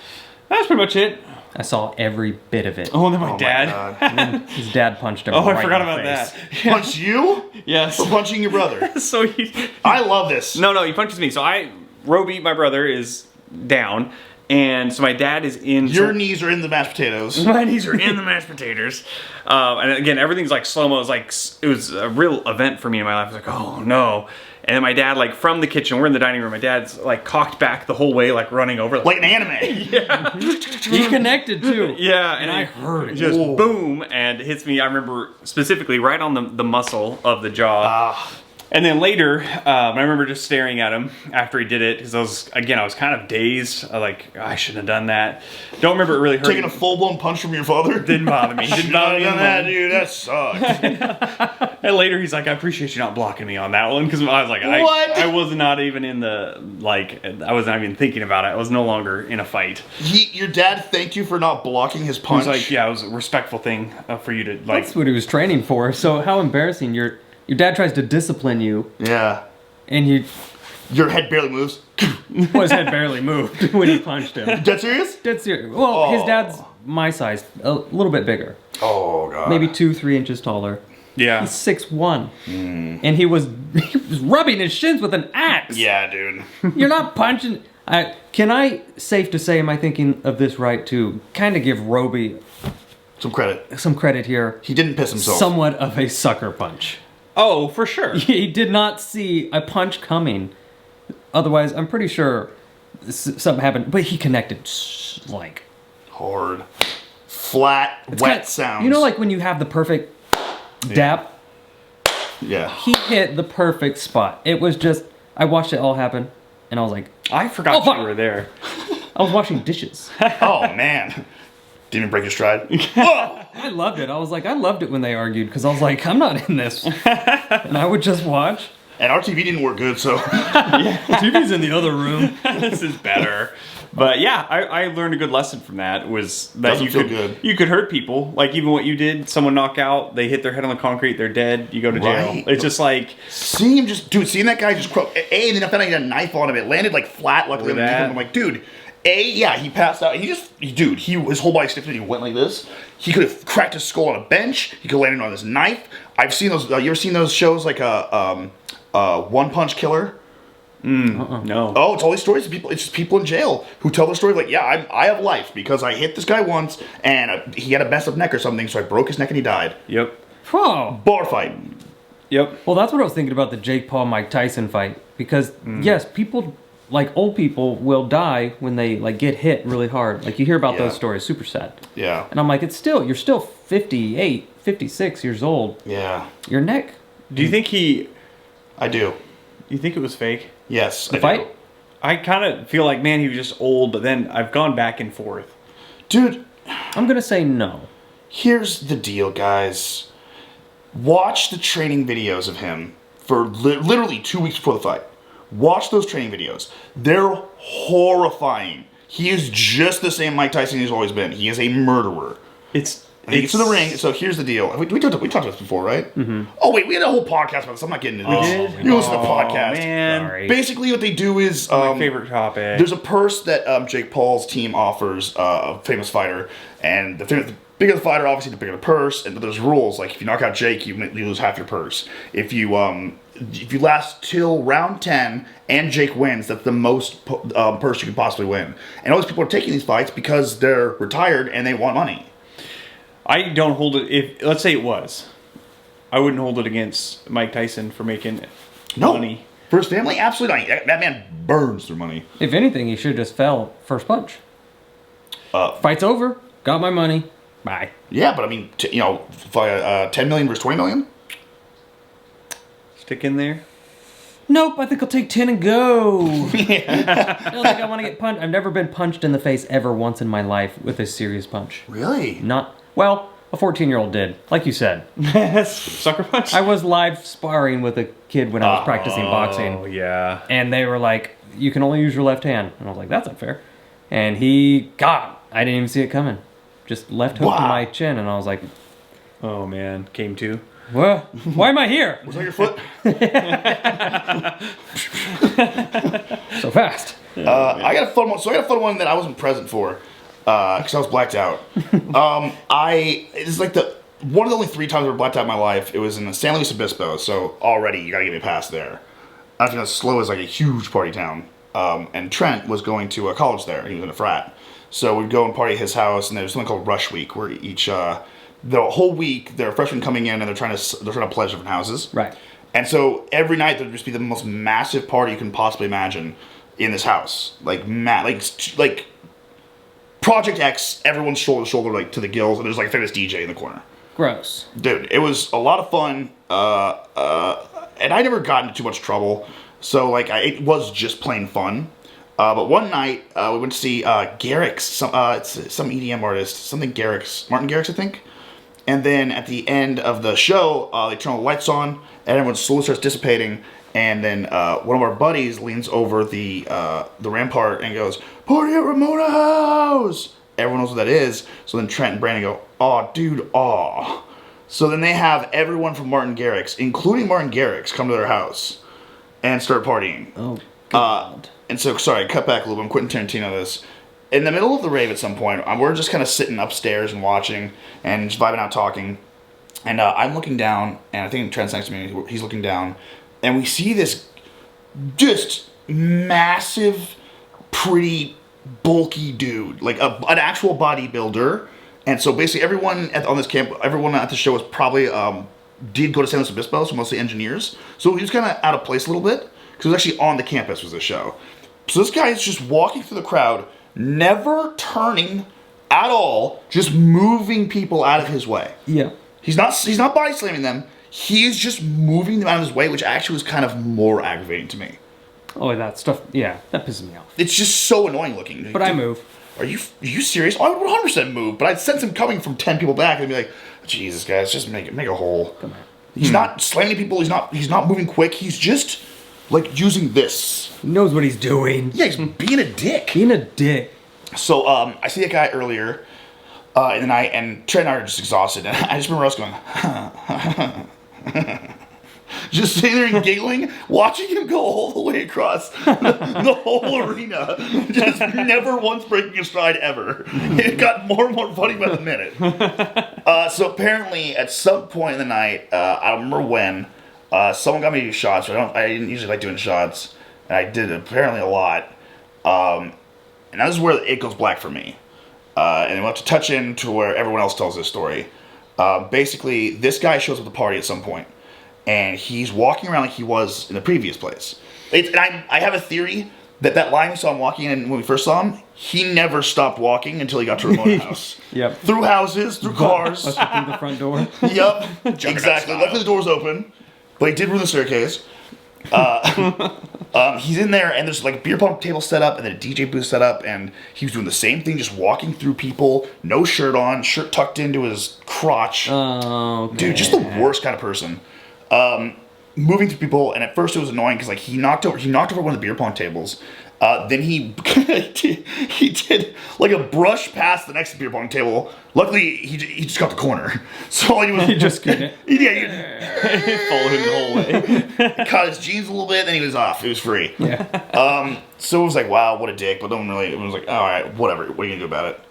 Speaker 3: That's pretty much it.
Speaker 1: I saw every bit of it.
Speaker 3: Oh, and then my
Speaker 2: Oh,
Speaker 3: dad.
Speaker 2: my God.
Speaker 1: His dad punched him.
Speaker 3: Oh,
Speaker 1: right
Speaker 3: I forgot
Speaker 1: in the
Speaker 3: about
Speaker 1: face.
Speaker 3: that.
Speaker 2: Punch you?
Speaker 3: Yes.
Speaker 2: For punching your brother.
Speaker 3: So he...
Speaker 2: I love this.
Speaker 3: No, he punches me. So Roby, my brother, is down. And so my dad is in...
Speaker 2: Your knees are in the mashed potatoes.
Speaker 3: My knees are in the mashed potatoes. And again, everything's like slow-mo. It was a real event for me in my life. I was like, oh, no. And then my dad, like, from the kitchen, we're in the dining room, my dad's, like, cocked back the whole way, like, running over.
Speaker 2: Like an anime.
Speaker 3: Yeah.
Speaker 1: He connected, too.
Speaker 3: Yeah, and
Speaker 1: I heard it.
Speaker 3: Just
Speaker 2: Whoa.
Speaker 3: boom, and hits me, I remember, specifically right on the muscle of the jaw. And then later, I remember just staring at him after he did it, because I was kind of dazed. I shouldn't have done that. Don't remember it really hurting.
Speaker 2: Taking a full-blown punch from your father?
Speaker 3: Didn't bother me. Didn't bother me.
Speaker 2: Done that, dude. That sucked.
Speaker 3: And later he's like, I appreciate you not blocking me on that one, because I was like,
Speaker 2: What?
Speaker 3: I was not even in the, I was not even thinking about it. I was no longer in a fight.
Speaker 2: Your dad thanked you for not blocking his
Speaker 3: He
Speaker 2: punch?
Speaker 3: was like, yeah, it was a respectful thing for you to, like...
Speaker 1: That's what he was training for. So how embarrassing. Your dad tries to discipline you,
Speaker 2: Yeah.
Speaker 1: and
Speaker 2: Your head barely moves.
Speaker 1: his head barely moved when he punched him.
Speaker 2: Dead serious?
Speaker 1: Dead serious. Well, his
Speaker 2: Oh.
Speaker 1: dad's my size, a little bit bigger.
Speaker 2: Oh god.
Speaker 1: maybe 2-3 inches taller.
Speaker 3: Yeah.
Speaker 1: He's 6'1", and he was rubbing his shins with an axe.
Speaker 2: Yeah, dude.
Speaker 1: You're not punching. Safe to say, am I thinking of this right, to kind of give Roby
Speaker 2: Some credit.
Speaker 1: some credit here?
Speaker 2: He didn't piss himself.
Speaker 1: Somewhat of a sucker punch.
Speaker 3: Oh, for sure.
Speaker 1: He did not see a punch coming. Otherwise, I'm pretty sure something happened. But he connected like
Speaker 2: Hard. Flat, wet sounds.
Speaker 1: You know, like when you have the perfect dap?
Speaker 2: Yeah.
Speaker 1: He hit the perfect spot. It was just, I watched it all happen, and I was like,
Speaker 3: I forgot
Speaker 1: fuck.
Speaker 3: you were there.
Speaker 1: I was washing dishes.
Speaker 2: Oh, man. Didn't even break your stride.
Speaker 1: I loved it. I was like, I loved it when they argued, because I was like, I'm not in this. And I would just watch.
Speaker 2: And our TV didn't work good, so.
Speaker 1: TV's in the other room.
Speaker 3: This is better. But yeah, I learned a good lesson from that. Was that
Speaker 2: Doesn't feel good.
Speaker 3: You could hurt people. Like even what you did, someone knock out, they hit their head on the concrete, they're dead, you go to jail.
Speaker 2: Right.
Speaker 3: It's just like
Speaker 2: Seeing that guy just croak. And then I found out he had a knife on him. It landed like flat, luckily.
Speaker 3: With that.
Speaker 2: I'm like, dude. He passed out. His whole body stiffened and he went like this. He could have cracked his skull on a bench. He could have landed on his knife. I've seen those. You ever seen those shows like One Punch Killer?
Speaker 3: no.
Speaker 2: Oh, it's all these stories of people. It's just people in jail who tell their story like, yeah, I have life because I hit this guy once and he had a messed up neck or something, so I broke his neck and he died.
Speaker 3: Yep.
Speaker 1: Oh.
Speaker 2: Bar fight.
Speaker 3: Yep.
Speaker 1: Well, that's what I was thinking about the Jake Paul-Mike Tyson fight. Because, yes, people, like old people, will die when they like get hit really hard. Like you hear about those stories, super sad.
Speaker 2: Yeah.
Speaker 1: And I'm like, you're still 58, 56 years old.
Speaker 2: Yeah.
Speaker 1: Your neck.
Speaker 3: Do you think
Speaker 2: I do.
Speaker 3: you think it was fake?
Speaker 2: Yes.
Speaker 1: The fight?
Speaker 3: I kind of feel like, man, he was just old, but then I've gone back and forth.
Speaker 2: Dude,
Speaker 1: I'm going to say no.
Speaker 2: here's the deal, guys. Watch the training videos of him for literally 2 weeks before the fight. Watch those training videos. They're horrifying. He is just the same Mike Tyson he's always been. He is a murderer. And he gets in the ring. So here's the deal. We talked about this before, right? Mm-hmm. Oh, wait. We had a whole podcast about this. I'm not getting into this. You listen to the podcast.
Speaker 3: Man.
Speaker 1: Sorry.
Speaker 2: Basically, what they do is...
Speaker 3: My favorite topic.
Speaker 2: There's a purse that Jake Paul's team offers a famous fighter. And the bigger the fighter, obviously, the bigger the purse. And there's rules. Like, if you knock out Jake, you lose half your purse. If you last till round 10 and Jake wins, that's the most purse you can possibly win. And all these people are taking these fights because they're retired and they want money.
Speaker 3: I don't hold it. If let's say it was, I wouldn't hold it against Mike Tyson for making money.
Speaker 2: For his family, absolutely not. That man burns through money.
Speaker 1: If anything, he should have just fell first punch. Fight's over. Got my money. Bye.
Speaker 2: Yeah, but I mean, 10 million versus 20 million?
Speaker 3: Stick in there.
Speaker 1: Nope, I think I'll take 10 and go. I don't think I want to get punched. I've never been punched in the face ever once in my life with a serious punch.
Speaker 2: Really?
Speaker 1: Well, a 14-year-old did, like you said.
Speaker 3: Sucker punch?
Speaker 1: I was live sparring with a kid when I was practicing boxing.
Speaker 3: Oh, yeah.
Speaker 1: And they were like, you can only use your left hand. And I was like, that's unfair. And I didn't even see it coming. Just left hook to my chin, and I was like,
Speaker 3: Oh, man. Came to.
Speaker 1: what? Why am I here?
Speaker 2: Was that your foot?
Speaker 1: So fast.
Speaker 2: I got a fun one. So I got a fun one that I wasn't present for because I was blacked out. It's like one of the only 3 times I was blacked out in my life. It was in San Luis Obispo. So already you got to give me a pass there. I think that's slow as like a huge party town. And Trent was going to college there. He was in a frat. So we'd go and party at his house, and there's something called Rush Week, where the whole week there are freshmen coming in and they're trying to pledge different houses.
Speaker 1: Right.
Speaker 2: And so every night there'd just be the most massive party you can possibly imagine in this house. Like Project X, everyone's shoulder to shoulder, like to the gills, and there's like a famous DJ in the corner.
Speaker 1: Gross.
Speaker 2: Dude, it was a lot of fun. And I never got into too much trouble, so like it was just plain fun. But one night we went to see Garrix, it's some EDM artist, Martin Garrix, I think. And then at the end of the show, they turn all the lights on, and everyone slowly starts dissipating. And then one of our buddies leans over the rampart and goes, "Party at Ramona House!" Everyone knows what that is. So then Trent and Brandon go, "Aw, dude, aw." So then they have everyone from Martin Garrix, including Martin Garrix, come to their house and start partying.
Speaker 1: Oh, God.
Speaker 2: And so, sorry, cut back a little bit. I'm Quentin Tarantino this. in the middle of the rave at some point, we're just kind of sitting upstairs and watching and just vibing out, talking. And I'm looking down, and I think Trent's next to me. He's looking down, and we see this just massive, pretty, bulky dude, like an actual bodybuilder. And so basically, everyone on this camp, everyone at the show was probably did go to San Luis Obispo, so mostly engineers. So he was kind of out of place a little bit because it was actually on the campus was the show. So this guy is just walking through the crowd, never turning at all, just moving people out of his way.
Speaker 1: Yeah.
Speaker 2: He's not body slamming them. He's just moving them out of his way, which actually was kind of more aggravating to me.
Speaker 1: Oh, that stuff. Yeah, that pisses me off.
Speaker 2: It's just so annoying looking.
Speaker 1: But I move.
Speaker 2: Are you serious? Oh, I would 100% move, but I'd sense him coming from 10 people back and be like, Jesus, guys, just make a hole.
Speaker 1: Come on.
Speaker 2: He's not slamming people. He's not moving quick. He's just like using this.
Speaker 1: He knows what he's doing.
Speaker 2: Yeah, he's being a dick.
Speaker 1: Being a dick.
Speaker 2: So I see that guy earlier in the night, and Trent and I are just exhausted, and I just remember us going, just sitting there and giggling, watching him go all the way across the whole arena, just never once breaking a stride ever. It got more and more funny by the minute. So apparently, at some point in the night, I don't remember when, someone got me to do shots. I didn't usually like doing shots, and I did apparently a lot. And that is where it goes black for me. And we'll have to touch into where everyone else tells this story. Basically, this guy shows up at the party at some point, and he's walking around like he was in the previous place. And I have a theory that line we saw him walking in when we first saw him, he never stopped walking until he got to Ramona's house.
Speaker 1: Yep.
Speaker 2: Through houses, through cars.
Speaker 1: Through the front door.
Speaker 2: Yep. Exactly. Luckily the door's open, but he did ruin the staircase. He's in there, and there's like a beer pong table set up and then a DJ booth set up, and he was doing the same thing, just walking through people, no shirt on, shirt tucked into his crotch.
Speaker 1: Oh, okay.
Speaker 2: Dude, just the worst kind of person. Moving through people, and at first it was annoying because like he knocked over one of the beer pong tables. Then he did like a brush past the next beer pong table. Luckily, he just got the corner. So all he
Speaker 1: just couldn't.
Speaker 3: He followed him the whole way.
Speaker 2: Caught his jeans a little bit, then he was off. It was free.
Speaker 1: Yeah.
Speaker 2: So it was like, wow, what a dick. But no one really. It was like, all right, whatever. What are you gonna do about it?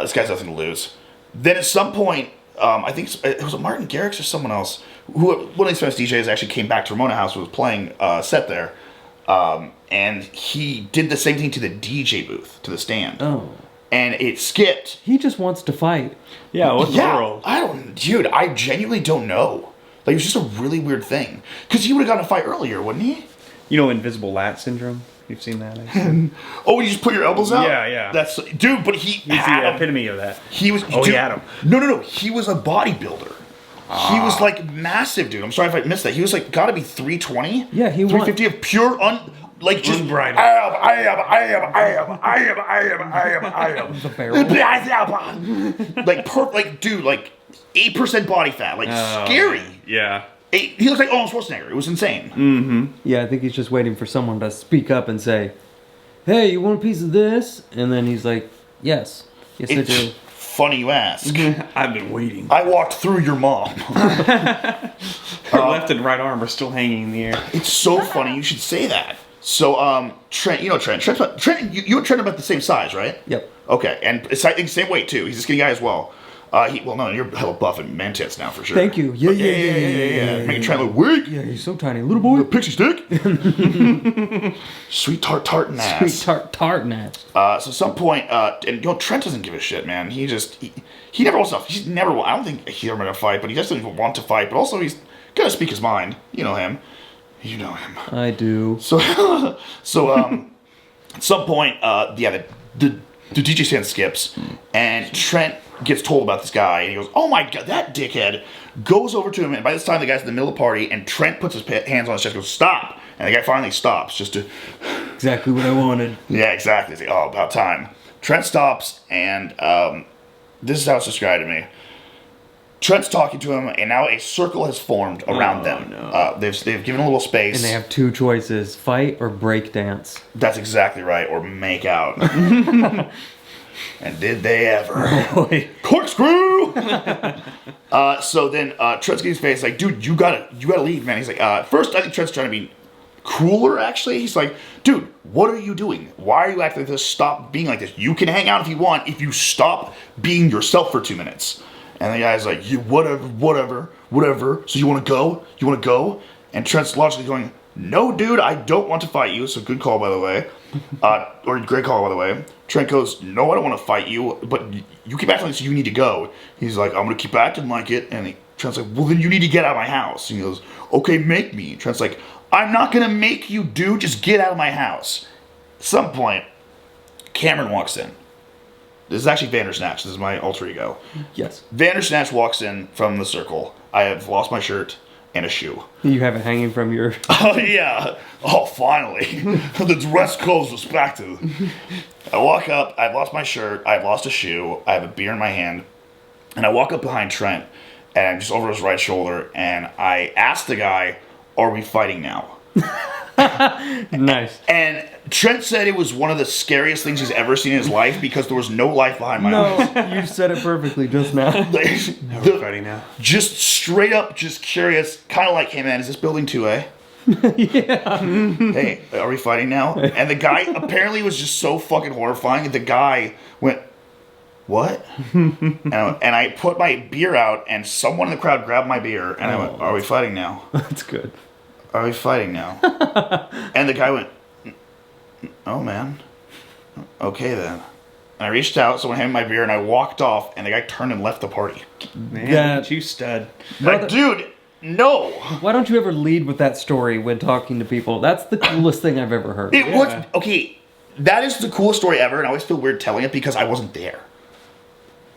Speaker 2: This guy's nothing to lose. Then at some point, I think it was Martin Garrix or someone else. One of these famous DJs actually came back to Ramona House, was playing set there. And he did the same thing to the DJ booth, to the stand.
Speaker 1: Oh.
Speaker 2: And it skipped.
Speaker 1: He just wants to fight.
Speaker 3: Yeah, what in the world?
Speaker 2: I genuinely don't know. Like, it was just a really weird thing. Because he would have gotten a fight earlier, wouldn't he?
Speaker 3: You know invisible lat syndrome? You've seen that?
Speaker 2: Oh, you just put your elbows out?
Speaker 3: Yeah.
Speaker 2: Dude, but he's
Speaker 3: the epitome of that.
Speaker 2: He was.
Speaker 3: He had him.
Speaker 2: No. He was a bodybuilder. He was like massive, dude. I'm sorry if I missed that. He was like gotta be 320.
Speaker 1: Yeah, he
Speaker 2: 350 of pure like just
Speaker 3: unbridled.
Speaker 2: I am.
Speaker 1: The barrel.
Speaker 2: Like dude, like 8% body fat, like scary.
Speaker 3: Yeah.
Speaker 2: He looks like Arnold Schwarzenegger. It was insane.
Speaker 3: Mm-hmm.
Speaker 1: Yeah, I think he's just waiting for someone to speak up and say, "Hey, you want a piece of this?" And then he's like, "Yes, I do."
Speaker 2: Funny you ask.
Speaker 3: I've been waiting.
Speaker 2: I walked through your mom.
Speaker 3: Her left and right arm are still hanging in the air.
Speaker 2: It's so funny you should say that. So, Trent, you know Trent. Trent, you and Trent are about the same size, right?
Speaker 1: Yep.
Speaker 2: Okay, and I think same weight too. He's a skinny guy as well. No, you're hella buff and man tits now for sure.
Speaker 1: Thank you. Yeah.
Speaker 2: Making Trent look weak.
Speaker 1: Yeah, he's so tiny, little boy.
Speaker 2: The pixie stick. Sweet tartan ass.
Speaker 1: Sweet tartan ass.
Speaker 2: So at some point, and Trent doesn't give a shit, man. He never wants to. He's never. I don't think he's ever gonna fight, but he doesn't even want to fight. But also, he's gonna speak his mind. You know him. You know him.
Speaker 1: I do.
Speaker 2: So at some point, the DJ stand skips, and Trent gets told about this guy, and he goes, "Oh my god, that dickhead!" Goes over to him, and by this time, the guy's in the middle of the party, and Trent puts his hands on his chest, and goes, "Stop!" And the guy finally stops, just to.
Speaker 1: Exactly what I wanted.
Speaker 2: Yeah, exactly. It's like, oh, about time. Trent stops, and this is how it's described to me. Trent's talking to him, and now a circle has formed around them.
Speaker 3: No.
Speaker 2: They've given a little space.
Speaker 1: And they have two choices: fight or break dance.
Speaker 2: That's exactly right, or make out. And did they ever?
Speaker 1: Boy.
Speaker 2: Corkscrew! So then Trent's getting his face like, dude, you gotta leave, man. He's like, first I think Trent's trying to be cooler, actually. He's like, dude, what are you doing? Why are you acting like this? Stop being like this. You can hang out if you want if you stop being yourself for 2 minutes. And the guy's like, whatever. So you want to go? You want to go? And Trent's logically going, no, dude, I don't want to fight you. So good call, by the way. Or great call, by the way. Trent goes, no, I don't want to fight you, but you keep acting like you need to go. He's like, I'm going to keep acting like it. And Trent's like, well, then you need to get out of my house. And he goes, okay, make me. Trent's like, I'm not going to make you, dude. Just get out of my house. At some point, Cameron walks in. This is actually Vandersnatch. This is my alter ego.
Speaker 1: Yes.
Speaker 2: Vandersnatch walks in from the circle. I have lost my shirt and a shoe.
Speaker 1: You have it hanging from your...
Speaker 2: Oh, yeah. Oh, finally. The dress clothes respected. I walk up. I've lost my shirt. I've lost a shoe. I have a beer in my hand. And I walk up behind Trent, and I'm just over his right shoulder, and I ask the guy, are we fighting now?
Speaker 1: Nice.
Speaker 2: And Trent said it was one of the scariest things he's ever seen in his life because there was no life behind my eyes.
Speaker 1: No, you said it perfectly just now.
Speaker 3: Fighting now.
Speaker 2: Just straight up, just curious, kind of like, hey man, is this building 2A?
Speaker 1: Yeah.
Speaker 2: Hey, are we fighting now? And the guy apparently was just so fucking horrifying. The guy went, what? and I put my beer out, and someone in the crowd grabbed my beer, and I went, are we fighting now?
Speaker 1: That's good.
Speaker 2: Are we fighting now? And the guy went, oh man, okay then. And I reached out, someone handed me my beer, and I walked off, and the guy turned and left the party.
Speaker 3: Man, you stud.
Speaker 2: Like, dude, no.
Speaker 1: Why don't you ever lead with that story when talking to people? That's the coolest thing I've ever heard.
Speaker 2: It was, okay, that is the coolest story ever, and I always feel weird telling it because I wasn't there.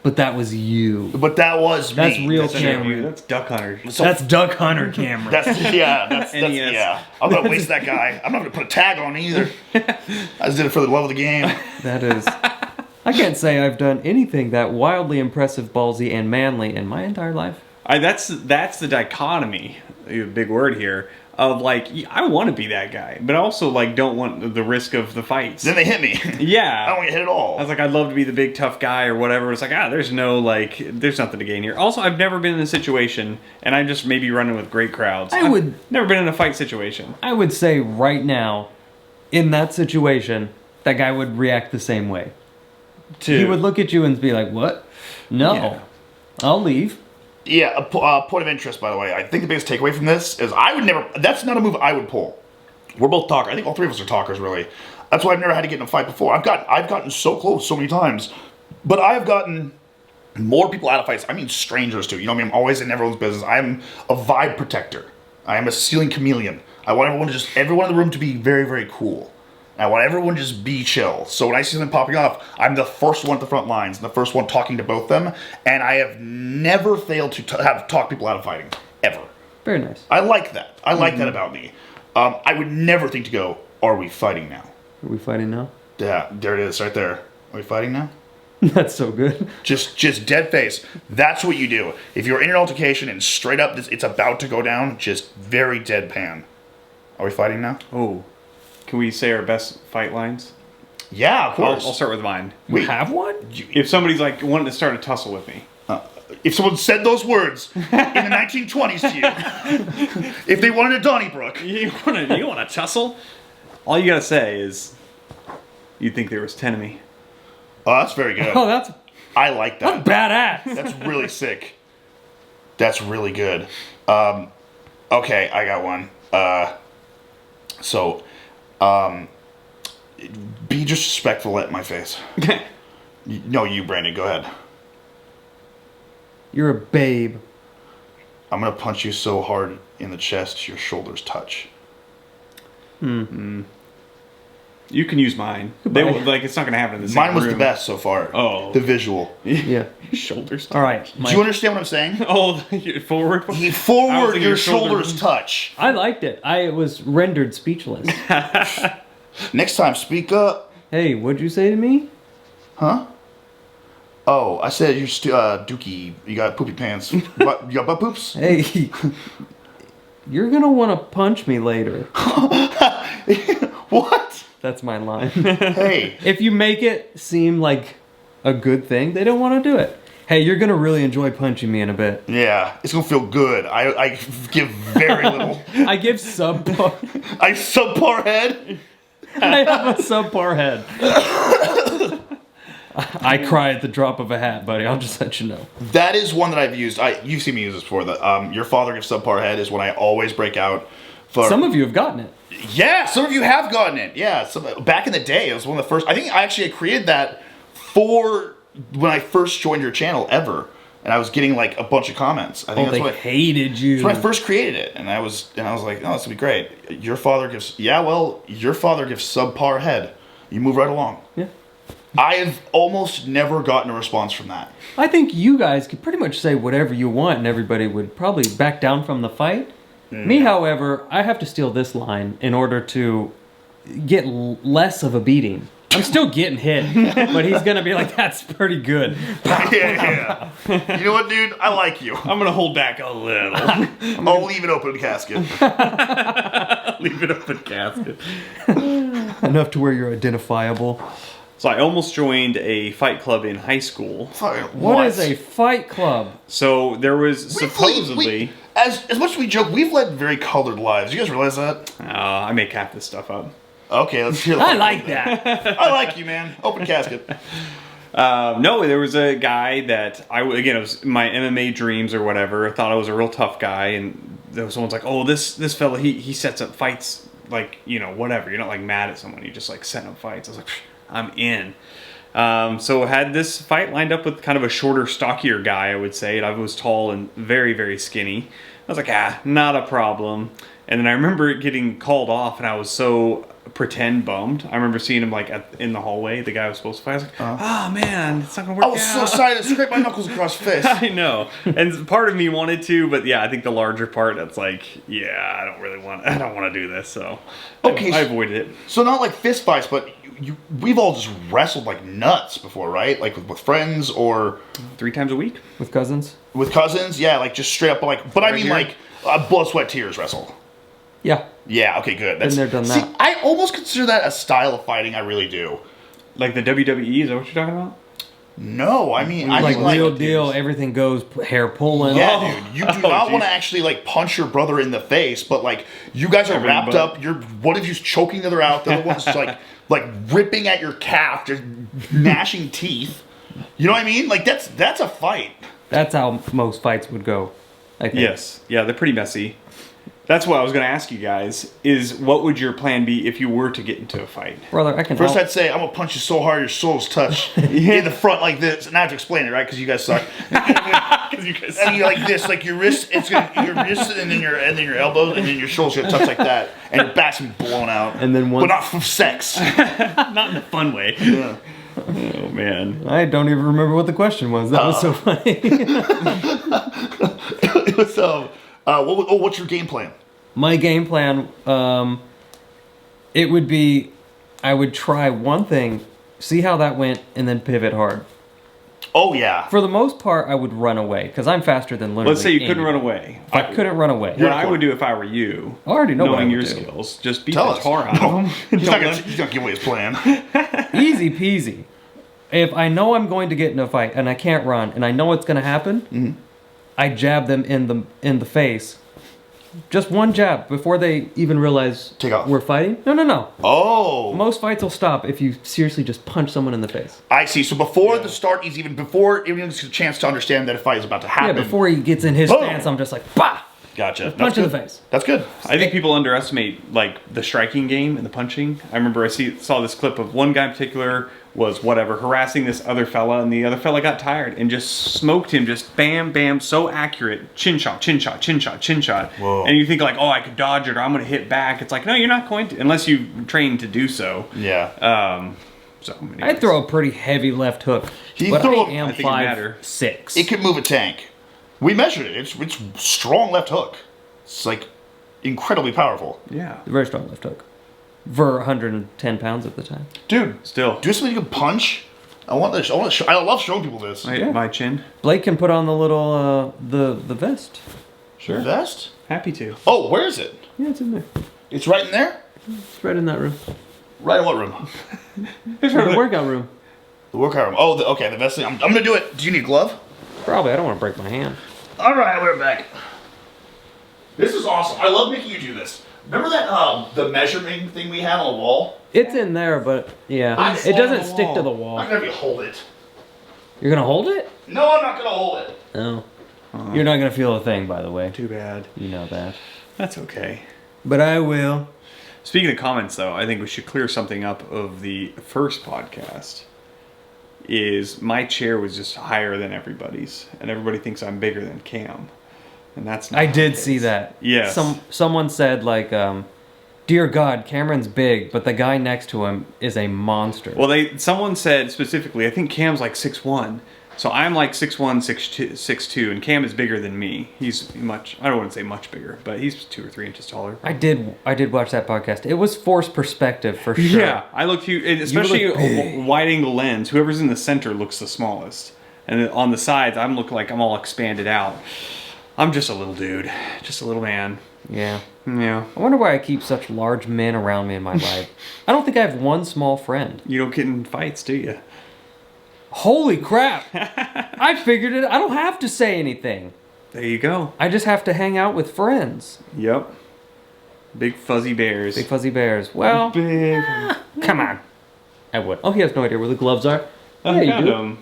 Speaker 1: But that was you.
Speaker 2: But that was
Speaker 1: That's
Speaker 2: me.
Speaker 1: real
Speaker 3: That's
Speaker 1: Cameron.
Speaker 3: That's Duck Hunter.
Speaker 1: That's Duck Hunter Cameron.
Speaker 2: That's
Speaker 3: NES.
Speaker 2: yeah. I'm not gonna waste that guy. I'm not gonna put a tag on either. I just did it for the love of the game.
Speaker 1: That is... I can't say I've done anything that wildly impressive, ballsy, and manly in my entire life.
Speaker 3: That's the dichotomy, a big word here, of like, I want to be that guy, but I also like don't want the risk of the fights.
Speaker 2: Then they hit me.
Speaker 3: Yeah.
Speaker 2: I don't want to get hit at all.
Speaker 3: I was like, I'd love to be the big tough guy or whatever. It's like, there's nothing to gain here. Also, I've never been in a situation, and I'm just maybe running with great crowds. I've never been in a fight situation.
Speaker 1: I would say right now, in that situation, that guy would react the same way. He would look at you and be like, what? No.
Speaker 3: Yeah.
Speaker 1: I'll leave.
Speaker 2: Yeah, a point of interest, by the way. I think the biggest takeaway from this is I would never... That's not a move I would pull. We're both talkers. I think all three of us are talkers, really. That's why I've never had to get in a fight before. I've gotten so close so many times. But I have gotten more people out of fights. I mean strangers, too. You know what I mean? I'm always in everyone's business. I'm a vibe protector. I am a ceiling chameleon. I want everyone in the room to be very, very cool. I want everyone to just be chill. So when I see them popping off, I'm the first one at the front lines and the first one talking to both them. And I have never failed to talk people out of fighting. Ever.
Speaker 1: Very nice.
Speaker 2: I like that. I like that about me. I would never think to go, are we fighting now?
Speaker 1: Are we fighting now?
Speaker 2: Yeah, there it is right there. Are we fighting now?
Speaker 1: That's so good.
Speaker 2: Just dead face. That's what you do. If you're in an altercation and straight up it's about to go down, just very deadpan. Are we fighting now?
Speaker 3: Oh. Can we say our best fight lines?
Speaker 2: Yeah, of course.
Speaker 3: I'll start with mine.
Speaker 1: We have one?
Speaker 3: If somebody's like wanting to start a tussle with me.
Speaker 2: If someone said those words in the 1920s to you, if they wanted a Donnybrook.
Speaker 3: You want to tussle? All you gotta say is, you'd think there was 10 of me.
Speaker 2: Oh, that's very good.
Speaker 1: Oh, that's
Speaker 2: I like that.
Speaker 1: badass.
Speaker 2: That's really sick. That's really good. Okay, I got one. Be disrespectful at my face. No, you, Brandon, go ahead.
Speaker 1: You're a babe.
Speaker 2: I'm gonna punch you so hard in the chest your shoulders touch.
Speaker 3: You can use mine. It's not gonna happen in the same
Speaker 2: Mine was
Speaker 3: room.
Speaker 2: the best so far.
Speaker 3: Oh.
Speaker 2: The visual.
Speaker 1: Yeah.
Speaker 3: Shoulders.
Speaker 1: All right.
Speaker 2: Do you understand what I'm saying?
Speaker 3: Oh, forward.
Speaker 2: Forward, your shoulders touch.
Speaker 1: I liked it. I was rendered speechless.
Speaker 2: Next time, speak up.
Speaker 1: Hey, what'd you say to me?
Speaker 2: Huh? Oh, I said you're dookie. You got poopy pants. You got butt poops?
Speaker 1: Hey, you're gonna want to punch me later.
Speaker 2: What?
Speaker 1: That's my line.
Speaker 2: Hey.
Speaker 1: If you make it seem like a good thing, they don't want to do it. Hey, you're gonna really enjoy punching me in a bit.
Speaker 2: Yeah, it's gonna feel good. I give very little.
Speaker 1: I give subpar.
Speaker 2: I subpar head.
Speaker 1: I have a subpar head. I cry at the drop of a hat, buddy. I'll just let you know.
Speaker 2: That is one that I've used. You've seen me use this before. Your father gives subpar head is when I always break out.
Speaker 1: Some of you have gotten it.
Speaker 2: Yeah, some of you have gotten it. Yeah, back in the day, it was one of the first. I think I actually created that for when I first joined your channel ever, and I was getting like a bunch of comments. I think
Speaker 1: they hated you.
Speaker 2: That's when I first created it, and I was like, oh, this will be great. Your father gives subpar head. You move right along.
Speaker 1: Yeah.
Speaker 2: I have almost never gotten a response from that.
Speaker 1: I think you guys could pretty much say whatever you want, and everybody would probably back down from the fight. Me, however, I have to steal this line in order to get less of a beating. I'm still getting hit, but he's gonna be like, "That's pretty good."
Speaker 2: Yeah. You know what, dude? I like you.
Speaker 3: I'm gonna hold back a little.
Speaker 2: I'll leave it open casket.
Speaker 3: Leave it open casket.
Speaker 1: Enough to where you're identifiable.
Speaker 3: So I almost joined a fight club in high school.
Speaker 1: What is a fight club?
Speaker 3: So there was supposedly...
Speaker 2: As much as we joke, we've led very colored lives. You guys realize that?
Speaker 3: I make half this stuff up.
Speaker 2: Okay, let's hear the
Speaker 1: I like that.
Speaker 2: I like you, man. Open casket.
Speaker 3: No, there was a guy that again, it was my MMA dreams or whatever. I thought I was a real tough guy, and there was someone's like, "Oh, this fella, he sets up fights like, you know, whatever. You're not like mad at someone. You just like set up fights." I was like, I'm in. So I had this fight lined up with kind of a shorter, stockier guy, I would say. And I was tall and very, very skinny. I was like, not a problem. And then I remember it getting called off, and I was so pretend bummed. I remember seeing him like in the hallway, the guy I was supposed to fight. I was like, oh man, it's not gonna work out.
Speaker 2: I was so excited to scrape my knuckles across his face.
Speaker 3: I know. And part of me wanted to, but yeah, I think the larger part, that's like, I don't want to do this. So
Speaker 2: okay,
Speaker 3: I avoided it.
Speaker 2: So not like fist fights, but we've all just wrestled like nuts before, right? Like with friends or
Speaker 3: 3 times a week
Speaker 1: with cousins.
Speaker 2: With cousins, yeah, like just straight up like. But I mean, like blood, sweat, tears wrestle.
Speaker 1: Yeah.
Speaker 2: Yeah. Okay. Good.
Speaker 1: Been there, done that.
Speaker 2: See, I almost consider that a style of fighting. I really do.
Speaker 3: Like the WWE? Is that what you're talking about?
Speaker 2: No, I mean
Speaker 1: real deal. Everything goes hair pulling.
Speaker 2: Yeah, dude. You do not want to actually like punch your brother in the face, but like you guys are wrapped up. One of you's choking the other out. The other one's like ripping at your calf, just gnashing teeth. You know what I mean? Like that's a fight.
Speaker 1: That's how most fights would go, I think.
Speaker 3: Yes. Yeah, they're pretty messy. That's what I was going to ask you guys, is what would your plan be if you were to get into a fight?
Speaker 1: Brother, I can
Speaker 2: First I'd say, I'm going to punch you so hard your soles touch in the front like this. And I have to explain it, right? Because you guys suck. And you're like this, like your wrist, your wrist and then your elbows and then your shoulders going to touch like that. And your back's going to be blown out.
Speaker 1: And then
Speaker 2: but not from sex.
Speaker 3: Not in a fun way.
Speaker 2: Yeah.
Speaker 3: Oh, man.
Speaker 1: I don't even remember what the question was. That was so funny.
Speaker 2: It was, what's your game plan?
Speaker 1: My game plan, it would be, I would try one thing, see how that went, and then pivot hard.
Speaker 2: Oh, yeah.
Speaker 1: For the most part, I would run away, because I'm faster than literally
Speaker 3: Let's say you couldn't run away.
Speaker 1: I couldn't run away.
Speaker 3: What I would do if I were you,
Speaker 1: I already know what I
Speaker 3: knowing
Speaker 1: would
Speaker 3: your
Speaker 1: do.
Speaker 3: skills, just beat
Speaker 2: Tell
Speaker 3: the
Speaker 2: us.
Speaker 3: tar out of him.
Speaker 2: He's not going to give away his plan.
Speaker 1: Easy peasy. If I know I'm going to get in a fight, and I can't run, and I know it's going to happen, I jab them in the face. Just one jab before they even realize we're fighting. No.
Speaker 2: Oh.
Speaker 1: Most fights will stop if you seriously just punch someone in the face.
Speaker 2: I see. So before the start, before even gets a chance to understand that a fight is about to happen.
Speaker 1: Yeah, before he gets in his stance, I'm just like, bah!
Speaker 2: Gotcha.
Speaker 1: Punch in the face.
Speaker 2: That's good.
Speaker 3: I think people underestimate like the striking game and the punching. I remember I saw this clip of one guy in particular was harassing this other fella, and the other fella got tired and just smoked him, just bam, bam, so accurate, chin shot, chin shot, chin shot, chin shot.
Speaker 2: Whoa.
Speaker 3: And you think like, oh, I could dodge it or I'm going to hit back. It's like, no, you're not going to, unless you train to do so.
Speaker 2: Yeah.
Speaker 1: I throw a pretty heavy left hook, but I am 5'6".
Speaker 2: It could move a tank. We measured it. It's strong left hook. It's like incredibly powerful.
Speaker 3: Yeah.
Speaker 1: Very strong left hook. For 110 pounds at the time.
Speaker 2: Dude,
Speaker 3: still.
Speaker 2: Do something you can punch. I love showing people this.
Speaker 3: My chin.
Speaker 1: Blake can put on the little the vest.
Speaker 3: Sure.
Speaker 2: Vest?
Speaker 3: Happy to.
Speaker 2: Oh, where is it?
Speaker 1: Yeah, it's in there.
Speaker 2: It's right in there?
Speaker 1: It's right in that room.
Speaker 2: Right in what room?
Speaker 1: It's in the workout room.
Speaker 2: The workout room. Oh, okay, the vest thing. I'm going to do it. Do you need a glove?
Speaker 1: Probably. I don't want to break my hand.
Speaker 2: All right, we're back. This is awesome. I love making you do this. Remember that the measuring thing we had on the wall?
Speaker 1: It's in there, but yeah, it doesn't stick to the wall.
Speaker 2: I'm gonna have you hold it.
Speaker 1: You're gonna hold it?
Speaker 2: No, I'm not gonna hold it.
Speaker 1: No. You're not gonna feel a thing, by the way.
Speaker 3: Too bad.
Speaker 1: You know that.
Speaker 3: That's okay.
Speaker 1: But I will.
Speaker 3: Speaking of comments, though, I think we should clear something up of the first podcast. Is my chair was just higher than everybody's, and everybody thinks I'm bigger than Cam, and that's not.
Speaker 1: I did see that.
Speaker 3: Yes.
Speaker 1: Someone said like, "Dear God, Cameron's big, but the guy next to him is a monster."
Speaker 3: Well, someone said specifically, I think Cam's like 6'1", so I'm like 6'1", 6'2", and Cam is bigger than me. He's much. I don't want to say much bigger, but he's 2 or 3 inches taller.
Speaker 1: I did watch that podcast. It was forced perspective for sure.
Speaker 3: Yeah, I look huge, especially a wide-angle lens. Whoever's in the center looks the smallest, and on the sides, I'm looking like I'm all expanded out. I'm just a little dude, just a little man.
Speaker 1: Yeah.
Speaker 3: Yeah.
Speaker 1: I wonder why I keep such large men around me in my life. I don't think I have one small friend.
Speaker 3: You don't get in fights, do you?
Speaker 1: Holy crap! I figured it. I don't have to say anything.
Speaker 3: There you go.
Speaker 1: I just have to hang out with friends.
Speaker 3: Yep. Big fuzzy bears.
Speaker 1: Big fuzzy bears. Well,
Speaker 3: Big.
Speaker 1: come on. I would. Oh, he has no idea where the gloves are.
Speaker 3: I
Speaker 1: Yeah,
Speaker 3: found
Speaker 1: you do.
Speaker 3: them.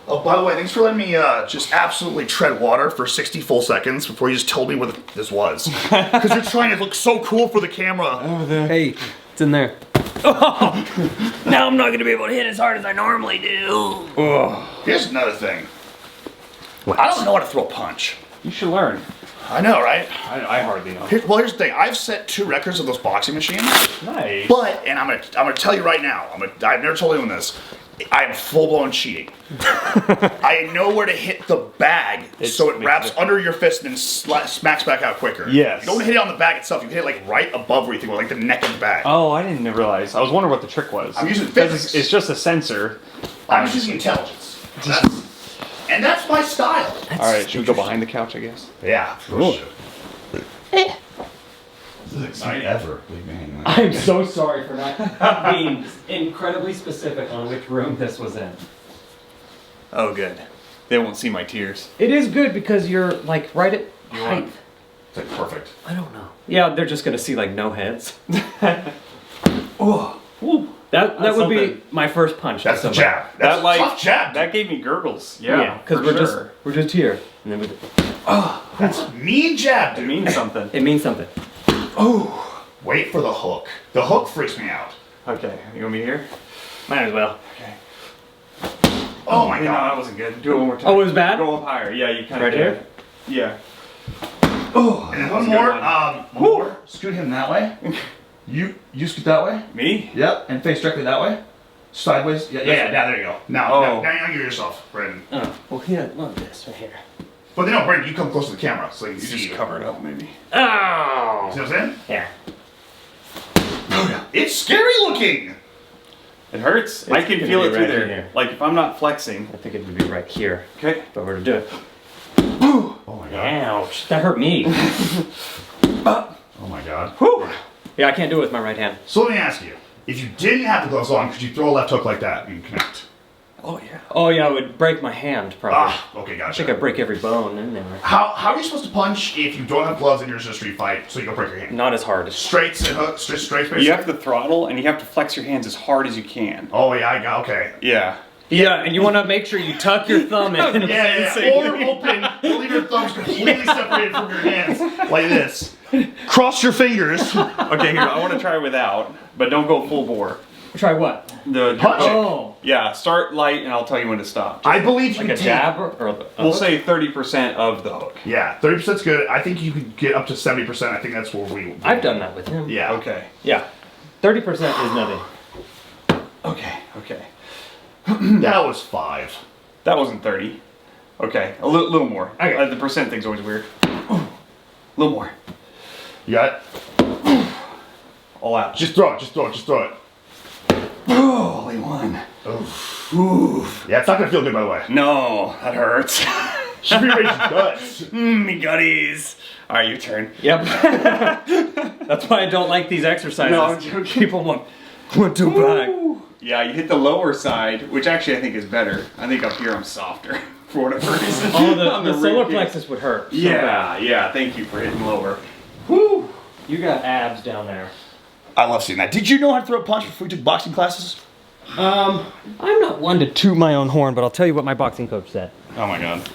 Speaker 2: Oh, by the way, thanks for letting me just absolutely tread water for 60 full seconds before you just told me what this was. Because you're trying to look so cool for the camera.
Speaker 1: Hey, it's in there. Oh, now I'm not going to be able to hit as hard as I normally do.
Speaker 3: Oh,
Speaker 2: Here's another thing. I don't know how to throw a punch.
Speaker 3: you should learn.
Speaker 2: I know, right?
Speaker 3: I hardly know.
Speaker 2: Here's the thing. I've set 2 records of those boxing machines.
Speaker 3: Nice.
Speaker 2: But, and I'm gonna tell you right now, I've never told anyone this. I am full-blown cheating. I know where to hit the bag so it wraps under your fist and then smacks back out quicker.
Speaker 3: Yes.
Speaker 2: You don't hit it on the bag itself. You hit it like right above where you think, like the neck of the bag.
Speaker 3: Oh, I didn't realize. I was wondering what the trick was.
Speaker 2: I'm using
Speaker 3: 'Cause
Speaker 2: physics.
Speaker 3: It's just a sensor.
Speaker 2: I'm just using intelligence. And that's my style.
Speaker 3: All right, should we go behind the couch, I guess?
Speaker 2: Yeah, for
Speaker 1: Cool.
Speaker 2: sure. This is exciting ever. Leave me hanging.
Speaker 1: I'm so sorry for not being incredibly specific on which room this was in.
Speaker 3: Oh, good. They won't see my tears.
Speaker 1: It is good because you're like right at height.
Speaker 2: It's like perfect.
Speaker 1: I don't know. Yeah, they're just gonna see like no heads. Oh, ooh. That
Speaker 3: That's
Speaker 1: would be
Speaker 3: something.
Speaker 1: my first punch.
Speaker 2: That's
Speaker 1: at
Speaker 2: the
Speaker 1: somebody.
Speaker 2: jab. That's a tough jab.
Speaker 3: That gave me gurgles.
Speaker 1: Yeah, because
Speaker 3: for
Speaker 1: we're just here, and then
Speaker 2: That's a mean jab,
Speaker 3: It
Speaker 2: dude.
Speaker 3: means something.
Speaker 1: it means something.
Speaker 2: Oh, wait for the hook. The hook freaks me out.
Speaker 3: Okay, you want me here?
Speaker 1: Might as well.
Speaker 3: Okay.
Speaker 2: Oh my
Speaker 3: No, that
Speaker 2: god.
Speaker 3: wasn't good. Do it one more time.
Speaker 1: Oh, it was bad?
Speaker 3: Go up higher. Yeah, you kind
Speaker 1: Right
Speaker 3: of
Speaker 1: here?
Speaker 3: Yeah.
Speaker 2: Oh, and then one
Speaker 3: That's a good
Speaker 2: more.
Speaker 3: one.
Speaker 2: One more. Scoot him that way. You scoot that way.
Speaker 3: Me?
Speaker 2: Yep, and face directly that way. Sideways. Yeah, there you go. Now,
Speaker 3: Oh.
Speaker 2: now you yourself, Brandon.
Speaker 1: Oh, well, here, look this right here.
Speaker 2: But then, no, Brandon, you come close to the camera, so you
Speaker 3: You
Speaker 2: see
Speaker 3: just
Speaker 2: you.
Speaker 3: cover it up, maybe.
Speaker 1: Oh!
Speaker 2: See what I'm saying?
Speaker 1: Yeah.
Speaker 2: Oh yeah. It's scary looking.
Speaker 3: It hurts. I can
Speaker 1: gonna
Speaker 3: feel
Speaker 1: be
Speaker 3: it through
Speaker 1: right
Speaker 3: there.
Speaker 1: in here.
Speaker 3: Like if I'm not flexing.
Speaker 1: I think it would be right here
Speaker 3: Okay.
Speaker 1: if I were to do it.
Speaker 2: Oh my god.
Speaker 1: Ouch! That hurt me.
Speaker 2: Oh my god.
Speaker 3: Whew.
Speaker 1: Yeah, I can't do it with my right hand.
Speaker 2: So let me ask you: if you didn't have the gloves on, could you throw a left hook like that and connect?
Speaker 3: Oh yeah.
Speaker 1: Oh yeah, it would break my hand probably.
Speaker 2: Ah, okay,
Speaker 1: I
Speaker 2: gotcha.
Speaker 1: think I break every bone in there.
Speaker 2: How are you supposed to punch if you don't have gloves and you're just in a street fight? So you don't break your hand.
Speaker 1: Not as hard.
Speaker 2: Straights and hooks, just straights. Basically?
Speaker 3: You have to throttle and you have to flex your hands as hard as you can.
Speaker 2: Oh yeah, I got okay.
Speaker 3: Yeah.
Speaker 1: Yeah, and you want to make sure you tuck your thumb in.
Speaker 2: Yeah. Or open. Leave your thumbs completely separated from your hands, like this. Cross your fingers.
Speaker 3: Okay, here, I want to try without, but don't go full bore.
Speaker 1: Try what?
Speaker 3: The
Speaker 2: Punch it.
Speaker 1: Oh,
Speaker 3: Yeah, start light and I'll tell you when to stop.
Speaker 2: I believe you
Speaker 1: like
Speaker 2: can
Speaker 1: a
Speaker 2: take.
Speaker 1: jab or a
Speaker 3: We'll
Speaker 1: hook?
Speaker 3: say 30% of the hook.
Speaker 2: Yeah, 30%'s good. I think you could get up to 70%. I think that's where we.
Speaker 1: I've done that with him.
Speaker 2: Yeah.
Speaker 3: Okay.
Speaker 1: Yeah. 30% is nothing.
Speaker 3: Okay. Okay.
Speaker 2: That was 5.
Speaker 3: That wasn't 30. Okay, a little more.
Speaker 1: Okay.
Speaker 3: The percent thing's always weird. A little more.
Speaker 2: You got it?
Speaker 3: All out.
Speaker 2: Just throw it. Just throw it. Just throw it.
Speaker 3: Oh, only one.
Speaker 2: Oof.
Speaker 3: Oof.
Speaker 2: Yeah, it's not gonna feel good, by the way.
Speaker 3: No, that hurts.
Speaker 2: Should be raising guts.
Speaker 3: Me gutties. All right, your turn.
Speaker 1: Yep. That's why I don't like these exercises.
Speaker 3: No, I'm joking.
Speaker 1: People want too back.
Speaker 3: Yeah, you hit the lower side, which actually I think is better. I think up here I'm softer. for whatever reason.
Speaker 1: Oh,
Speaker 3: On
Speaker 1: the solar
Speaker 3: rib
Speaker 1: plexus would hurt. So
Speaker 3: Yeah, yeah. Thank you for hitting lower.
Speaker 1: Whew. You got abs down there.
Speaker 2: I love seeing that. Did you know how to throw a punch before you took boxing classes?
Speaker 1: I'm not one to toot my own horn, but I'll tell you what my boxing coach said.
Speaker 2: Oh my god.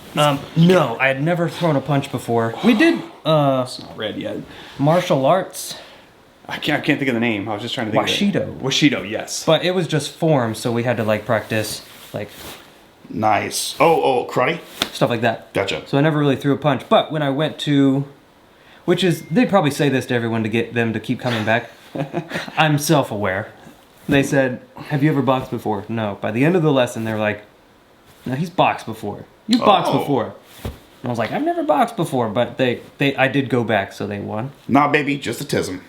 Speaker 1: No, I had never thrown a punch before. We did,
Speaker 3: It's not red yet.
Speaker 1: martial arts,
Speaker 3: I can't think of the name. I was just trying to think
Speaker 1: Washido.
Speaker 3: of it. Washido, yes.
Speaker 1: but it was just form, so we had to like practice like
Speaker 2: Nice. Oh, karate?
Speaker 1: stuff like that.
Speaker 2: Gotcha.
Speaker 1: So I never really threw a punch. But when I went to, which is, they'd probably say this to everyone to get them to keep coming back. I'm self-aware. They said, have you ever boxed before? No. By the end of the lesson, they're like, no, he's boxed before. You've boxed before. And I was like, I've never boxed before, but I did go back, so they won.
Speaker 2: Nah, baby, just a tism.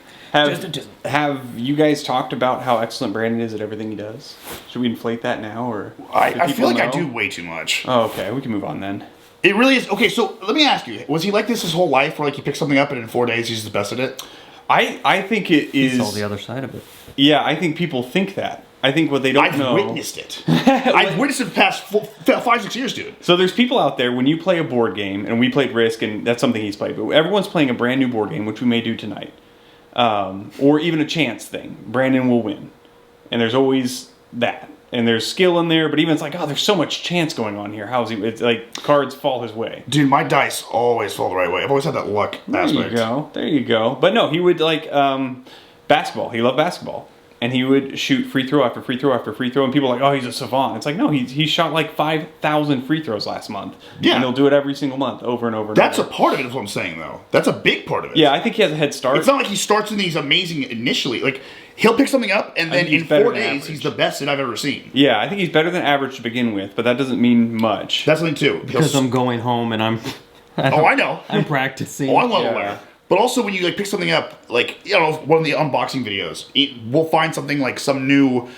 Speaker 3: Have you guys talked about how excellent Brandon is at everything he does? Should we inflate that now, or
Speaker 2: I feel like I do way too much.
Speaker 3: Oh, okay, we can move on then.
Speaker 2: It really is. Okay, so let me ask you, was he like this his whole life, where like he picks something up and in 4 days he's the best at it?
Speaker 3: I think it is.
Speaker 1: He saw the other side of it.
Speaker 3: Yeah, I think people think that. I think what they don't know.
Speaker 2: I've witnessed it. I've witnessed it the past 5-6 years, dude.
Speaker 3: So there's people out there, when you play a board game, and we played Risk, and that's something he's played, but everyone's playing a brand new board game, which we may do tonight. Or even a chance thing. Brandon will win. And there's always that. And there's skill in there, but even it's like, oh, there's so much chance going on here. How is he? It's like cards fall his way.
Speaker 2: Dude, my dice always fall the right way. I've always had that luck aspect.
Speaker 3: There you go. But no, he would like basketball. He loved basketball. And he would shoot free throw after free throw after free throw. And people are like, oh, he's a savant. It's like, no, he shot like 5,000 free throws last month.
Speaker 2: Yeah.
Speaker 3: And he'll do it every single month over and over and
Speaker 2: That's
Speaker 3: over.
Speaker 2: a part of it, is what I'm saying, though. That's a big part of it.
Speaker 3: Yeah, I think he has a head start.
Speaker 2: It's not like he starts in these amazing initially. Like, he'll pick something up, and then in 4 days, he's the best that I've ever seen.
Speaker 3: Yeah, I think he's better than average to begin with, but that doesn't mean much.
Speaker 2: That's something, too.
Speaker 1: Because I'm going home and I'm...
Speaker 2: I know.
Speaker 1: I'm practicing.
Speaker 2: Oh, I'm well aware. But also, when you like pick something up, like, you know, one of the unboxing videos, we'll find something like some new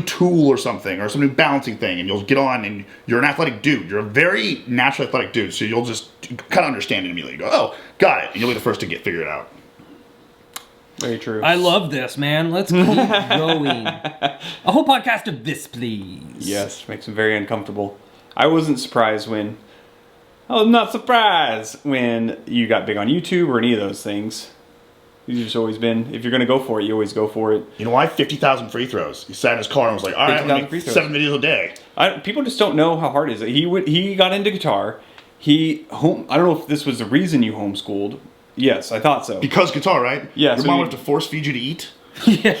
Speaker 2: tool or something, or some new balancing thing, and you'll get on, and you're an athletic dude. You're a very naturally athletic dude, so you'll just kind of understand it immediately. You go, oh, got it, and you'll be the first to figure it out.
Speaker 3: Very true.
Speaker 1: I love this, man. Let's keep going. A whole podcast of this, please.
Speaker 3: Yes, makes him very uncomfortable. I wasn't surprised when... I was not surprised when you got big on YouTube or any of those things. You've just always been, if you're going to go for it, you always go for it.
Speaker 2: You know why? 50,000 free throws. He sat in his car and was like, all right, I'm going to make 7 videos a day.
Speaker 3: People just don't know how hard it is. He got into guitar. I don't know if this was the reason you homeschooled. Yes, I thought so.
Speaker 2: Because guitar, right?
Speaker 3: Yeah.
Speaker 2: Your mom would have to force feed you to eat?
Speaker 3: Yeah,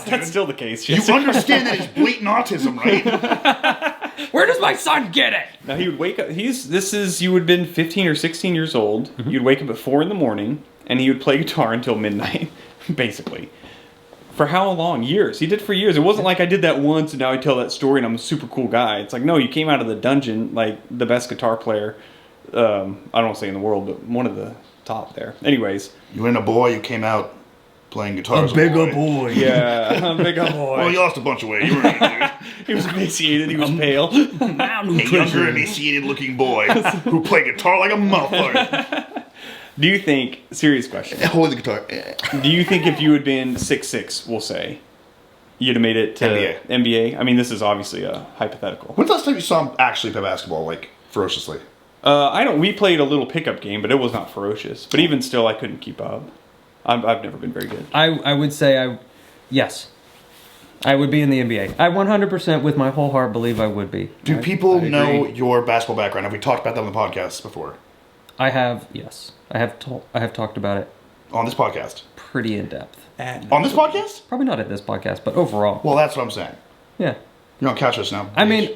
Speaker 3: that's still the case.
Speaker 2: You understand that it's blatant autism, right?
Speaker 1: Where does my son get it?
Speaker 3: Now he would wake up. You would have been 15 or 16 years old. Mm-hmm. You'd wake up at 4 a.m. and he would play guitar until midnight, basically. For how long? Years. He did for years. It wasn't like I did that once and now I tell that story and I'm a super cool guy. It's like, no, you came out of the dungeon like the best guitar player. I don't want to say in the world, but one of the top there. Anyways.
Speaker 2: You ain't a boy, you came out playing guitar as a
Speaker 1: bigger boy.
Speaker 3: Yeah, a bigger boy.
Speaker 2: Well, you lost a bunch of weight. You were dude.
Speaker 3: He was emaciated, he was pale.
Speaker 2: A younger, emaciated looking boy who played guitar like a motherfucker.
Speaker 3: Do you think, serious question.
Speaker 2: Hold the guitar.
Speaker 3: Do you think if you had been 6'6", we'll say, you'd have made it to NBA? I mean, this is obviously a hypothetical.
Speaker 2: When's the last time you saw him actually play basketball, like, ferociously?
Speaker 3: We played a little pickup game, but it was not ferocious. But even still, I couldn't keep up. I've never been very good.
Speaker 1: I would say yes. I would be in the NBA. I 100% with my whole heart believe I would be.
Speaker 2: Do people know your basketball background? Have we talked about that on the podcast before?
Speaker 1: I have, yes. I have talked about it.
Speaker 2: On this podcast?
Speaker 1: Pretty in depth.
Speaker 2: On this podcast?
Speaker 1: Probably not at this podcast, but overall.
Speaker 2: Well, that's what I'm saying.
Speaker 1: Yeah.
Speaker 2: You don't catch us now.
Speaker 1: I mean,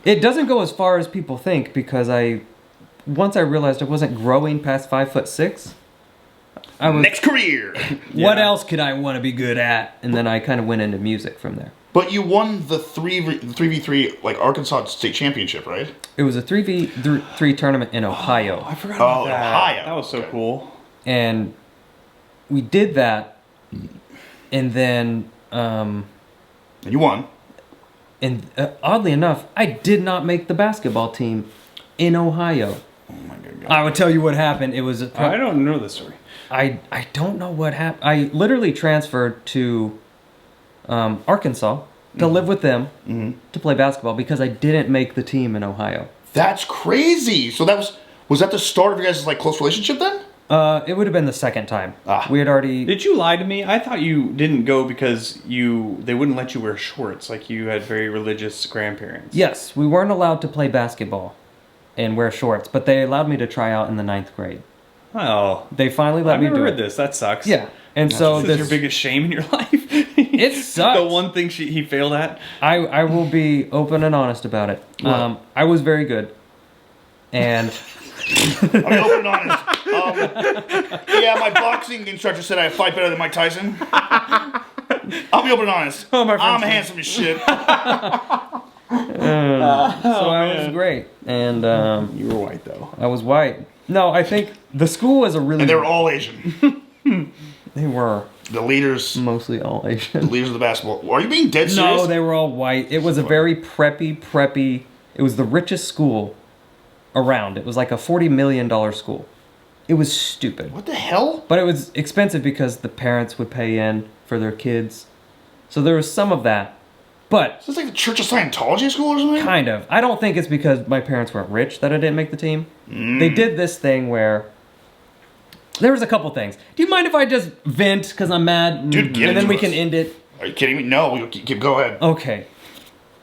Speaker 1: it doesn't go as far as people think because once I realized I wasn't growing past 5'6",
Speaker 2: next career.
Speaker 1: What else could I want to be good at? And then I kind of went into music from there.
Speaker 2: But you won the 3v3 like Arkansas State Championship, right?
Speaker 1: It was a 3v3 tournament in Ohio.
Speaker 3: I forgot about that.
Speaker 2: Ohio.
Speaker 3: That was so cool.
Speaker 1: And we did that, and then
Speaker 2: and you won.
Speaker 1: And oddly enough, I did not make the basketball team in Ohio.
Speaker 2: Oh my god!
Speaker 1: I would tell you what happened. It was
Speaker 3: I don't know the story.
Speaker 1: I don't know what happened. I literally transferred to Arkansas to live with them to play basketball because I didn't make the team in Ohio.
Speaker 2: That's crazy. So was that the start of your guys' like close relationship then?
Speaker 1: It would have been the second time.
Speaker 2: Ah.
Speaker 1: We had already.
Speaker 3: Did you lie to me? I thought you didn't go because they wouldn't let you wear shorts. Like you had very religious grandparents.
Speaker 1: Yes, we weren't allowed to play basketball and wear shorts, but they allowed me to try out in the 9th grade.
Speaker 3: Oh,
Speaker 1: They finally let
Speaker 3: I've
Speaker 1: me
Speaker 3: never
Speaker 1: do
Speaker 3: heard
Speaker 1: it.
Speaker 3: this. That sucks.
Speaker 1: Yeah, and so
Speaker 3: This is your biggest shame in your life.
Speaker 1: It sucks.
Speaker 3: The one thing he failed at.
Speaker 1: I will be open and honest about it.
Speaker 2: What?
Speaker 1: I was very good, and
Speaker 2: I'll be open and honest. Yeah, my boxing instructor said I fight better than Mike Tyson. I'll be open and honest.
Speaker 1: Oh, my friend.
Speaker 2: I'm handsome as shit.
Speaker 1: so I was great, and
Speaker 3: You were white though.
Speaker 1: I was white. No, I think the school was a really.
Speaker 2: And they were all Asian.
Speaker 1: They were
Speaker 2: The leaders
Speaker 1: mostly all Asian.
Speaker 2: of the basketball. Are you being dead serious?
Speaker 1: No, they were all white. It was a very preppy. It was the richest school around. It was like a $40 million school. It was stupid.
Speaker 2: What the hell?
Speaker 1: But it was expensive because the parents would pay in for their kids. So there was some of that. But
Speaker 2: Is this like the Church of Scientology school or something?
Speaker 1: kind of. I don't think it's because my parents weren't rich that I didn't make the team. They did this thing where there was a couple things. Do you mind if I just vent because I'm mad?
Speaker 2: Dude, get
Speaker 1: and then
Speaker 2: into
Speaker 1: we
Speaker 2: us.
Speaker 1: can end it.
Speaker 2: Are you kidding me? No, go ahead.
Speaker 1: Okay.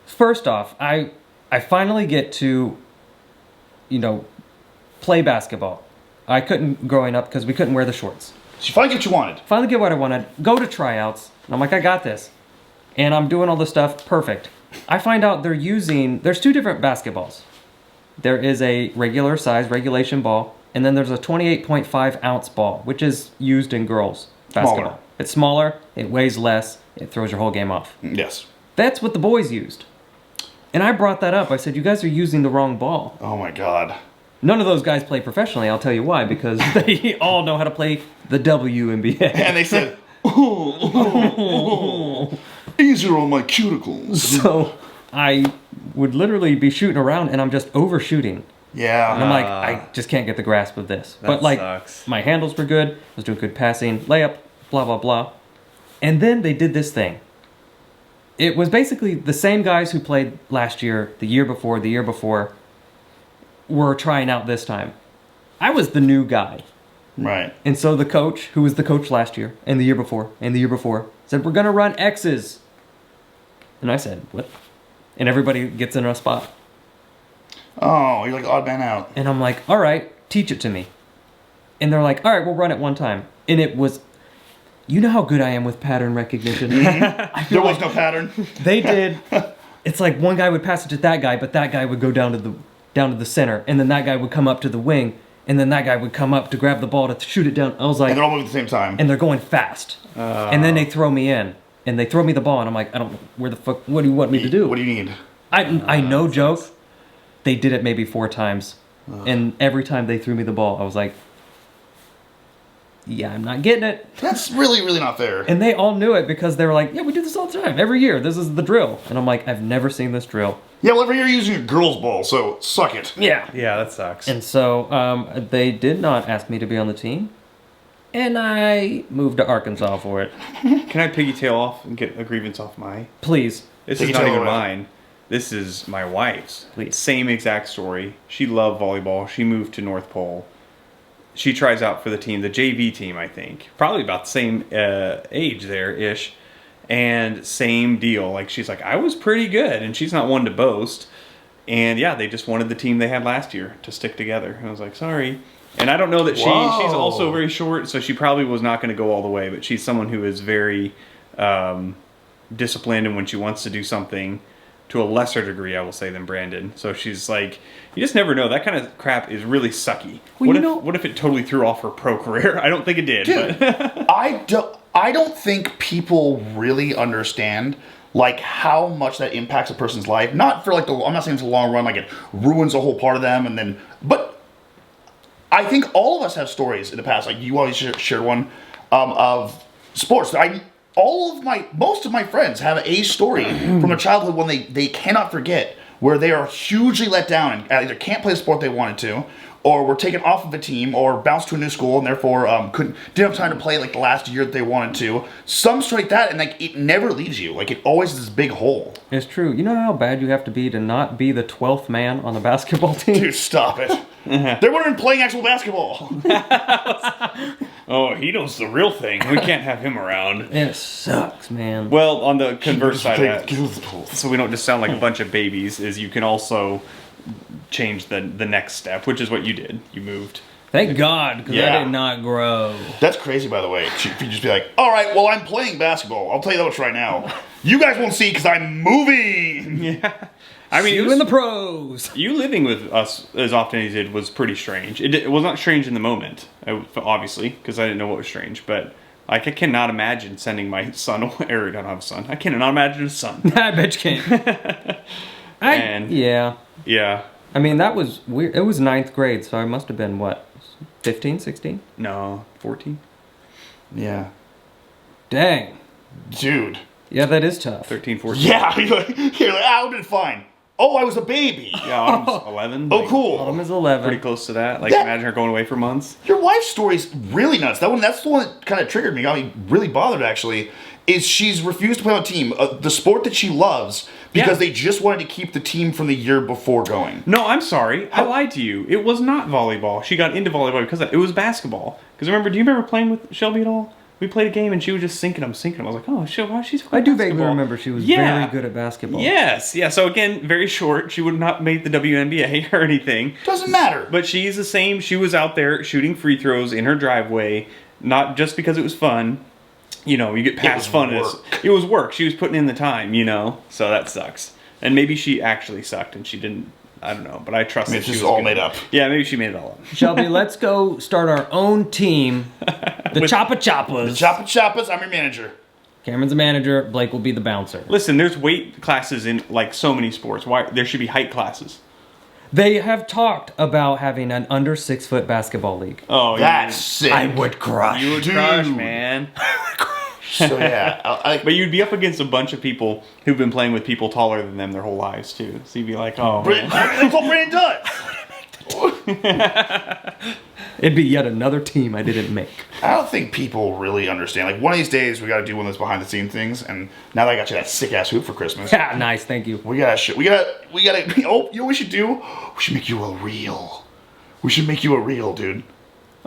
Speaker 1: First off, I finally get to, play basketball. I couldn't growing up because we couldn't wear the shorts.
Speaker 2: So you finally get what you wanted.
Speaker 1: Finally get what I wanted. Go to tryouts. And I'm like, I got this. And I'm doing all this stuff. Perfect. I find out there's 2 different basketballs. There is a regular size regulation ball, and then there's a 28.5 ounce ball, which is used in girls basketball.
Speaker 2: Smaller.
Speaker 1: It's smaller, it weighs less, it throws your whole game off.
Speaker 2: Yes.
Speaker 1: That's what the boys used. And I brought that up. I said, you guys are using the wrong ball.
Speaker 2: Oh my god.
Speaker 1: None of those guys play professionally, I'll tell you why, because they all know how to play the WNBA.
Speaker 2: And they said, easier on my cuticles.
Speaker 1: So I would literally be shooting around and I'm just overshooting.
Speaker 2: Yeah.
Speaker 1: And I'm like, I just can't get the grasp of this.
Speaker 3: That
Speaker 1: But like,
Speaker 3: sucks.
Speaker 1: my handles were good. I was doing good passing, layup, blah, blah, blah. And then they did this thing. It was basically the same guys who played last year, the year before, were trying out this time. I was the new guy.
Speaker 2: Right.
Speaker 1: And so the coach, who was the coach last year, and the year before, said, we're going to run X's. And I said, what? And everybody gets in a spot.
Speaker 2: Oh, you're like odd man out.
Speaker 1: And I'm like, all right, teach it to me. And they're like, all right, we'll run it one time. And it was, you know how good I am with pattern recognition.
Speaker 2: There was no pattern.
Speaker 1: They did. It's like one guy would pass it to that guy, but that guy would go down to the center, and then that guy would come up to the wing, and then that guy would come up to grab the ball to shoot it down. I was like,
Speaker 2: And they're all moving at the same time.
Speaker 1: and they're going fast. And then they throw me in, and they throw me the ball, and I'm like, I don't know where the fuck. What do you want me to do?
Speaker 2: What do you need?
Speaker 1: I no joke. They did it maybe 4 times, and every time they threw me the ball, I was like, yeah, I'm not getting it.
Speaker 2: That's really, really not fair.
Speaker 1: And they all knew it because they were like, yeah, we do this all the time. Every year, this is the drill. And I'm like, I've never seen this drill.
Speaker 2: Yeah, well, every year you're using a girl's ball, so suck it.
Speaker 1: Yeah.
Speaker 3: Yeah, that sucks.
Speaker 1: And so they did not ask me to be on the team. And I moved to Arkansas for it.
Speaker 3: Can I piggytail off and get a grievance off my?
Speaker 1: Please.
Speaker 3: This
Speaker 2: Piggytail
Speaker 3: is not even
Speaker 2: away.
Speaker 3: mine. This is my wife's.
Speaker 1: Please.
Speaker 3: Same exact story. She loved volleyball. She moved to North Pole. She tries out for the team, the JV team, I think. Probably about the same age there-ish. And same deal. Like, she's like, I was pretty good. And she's not one to boast. And, yeah, they just wanted the team they had last year to stick together. And I was like, sorry. And I don't know that she's
Speaker 2: Whoa.
Speaker 3: also very short, so she probably was not going to go all the way. But she's someone who is very disciplined, and when she wants to do something, to a lesser degree, I will say, than Brandon. So she's like, you just never know. That kind of crap is really sucky.
Speaker 1: Well,
Speaker 3: What if it totally threw off her pro career? I don't think it did.
Speaker 2: Dude,
Speaker 3: But
Speaker 2: I don't think people really understand like how much that impacts a person's life. Not for like I'm not saying it's a long run, like it ruins a whole part of them, but I think all of us have stories in the past. Like you always shared one of sports. Most of my friends have a story from a childhood when they cannot forget, where they are hugely let down and either can't play the sport they wanted to, or were taken off of a team, or bounced to a new school, and therefore didn't have time to play like the last year that they wanted to. Some straight that, and like it never leaves you. Like it always is this big hole.
Speaker 1: It's true. You know how bad you have to be to not be the 12th man on the basketball team?
Speaker 2: Dude, stop it. They weren't even playing actual basketball.
Speaker 3: Oh, he knows the real thing. We can't have him around.
Speaker 1: It sucks, man.
Speaker 3: Well, on the converse side of that, so we don't just sound like a bunch of babies, is you can also change the next step, which is what you did. You moved.
Speaker 1: Thank God, because
Speaker 2: Yeah.
Speaker 1: I did not grow.
Speaker 2: That's crazy, by the way. If you just be like, all right, well, I'm playing basketball. I'll tell you that much right now. You guys won't see because I'm moving.
Speaker 3: Yeah. I mean,
Speaker 1: You in the pros.
Speaker 3: you living with us as often as you did was pretty strange. It was not strange in the moment, obviously, because I didn't know what was strange. But like, I cannot imagine sending my son away. Or I don't have a son. I cannot imagine a son.
Speaker 1: I bet you can't. Yeah.
Speaker 3: Yeah.
Speaker 1: I mean, that was weird. It was 9th grade, so I must have been, what, 15, 16?
Speaker 3: No, 14?
Speaker 2: Yeah.
Speaker 1: Dang.
Speaker 2: Dude.
Speaker 1: Yeah, that is tough.
Speaker 3: 13, 14.
Speaker 2: Yeah. You're like, I would have been fine. Oh, I was a baby.
Speaker 3: Yeah, Autumn's 11.
Speaker 2: Oh,
Speaker 3: like,
Speaker 2: cool.
Speaker 1: Autumn is 11.
Speaker 3: Pretty close to that. Like,
Speaker 2: That-
Speaker 3: imagine her going away for months.
Speaker 2: Your wife's story's really nuts. That's the one that kind of triggered me, got me really bothered, actually, is she's refused to play on a team, the sport that she loves, because they just wanted to keep the team from the year before going.
Speaker 3: No, I'm sorry. I lied to you. It was not volleyball. She got into volleyball because of it was basketball. Because do you remember playing with Shelby at all? We played a game and she was just sinking them. I was like, oh, wow, she's
Speaker 1: I do vaguely
Speaker 3: basketball.
Speaker 1: remember she was very good at basketball.
Speaker 3: Yes, yeah. So again, very short. She would not make the WNBA or anything.
Speaker 2: Doesn't matter.
Speaker 3: But she's the same. She was out there shooting free throws in her driveway, not just because it was fun. You know, you get past fun. It was work. She was putting in the time, you know. So that sucks. And maybe she actually sucked and she didn't. I don't know, but I trust that
Speaker 2: It's
Speaker 3: she
Speaker 2: just
Speaker 3: was
Speaker 2: all
Speaker 3: good.
Speaker 2: made up.
Speaker 3: Yeah, maybe she made it all up.
Speaker 1: Shelby, let's go start our own team. The Choppa Choppas.
Speaker 2: Choppas, I'm your manager.
Speaker 1: Cameron's the manager. Blake will be the bouncer.
Speaker 3: Listen, there's weight classes in like so many sports. Why there should be height classes?
Speaker 1: They have talked about having an under 6 foot basketball league.
Speaker 3: Oh,
Speaker 2: That's sick.
Speaker 1: would crush.
Speaker 3: you would
Speaker 2: Dude.
Speaker 3: crush, man.
Speaker 2: So yeah,
Speaker 3: But you'd be up against a bunch of people who've been playing with people taller than them their whole lives too. So you'd be like, oh, man.
Speaker 2: that's what Brandon does.
Speaker 1: It'd be yet another team I didn't make.
Speaker 2: I don't think people really understand. Like one of these days, we got to do one of those behind the scenes things. And now that I got you that sick ass hoop for Christmas,
Speaker 1: Yeah, nice, thank you.
Speaker 2: we gotta. Oh, you know what we should do? We should make you a reel. We should make you a reel, dude.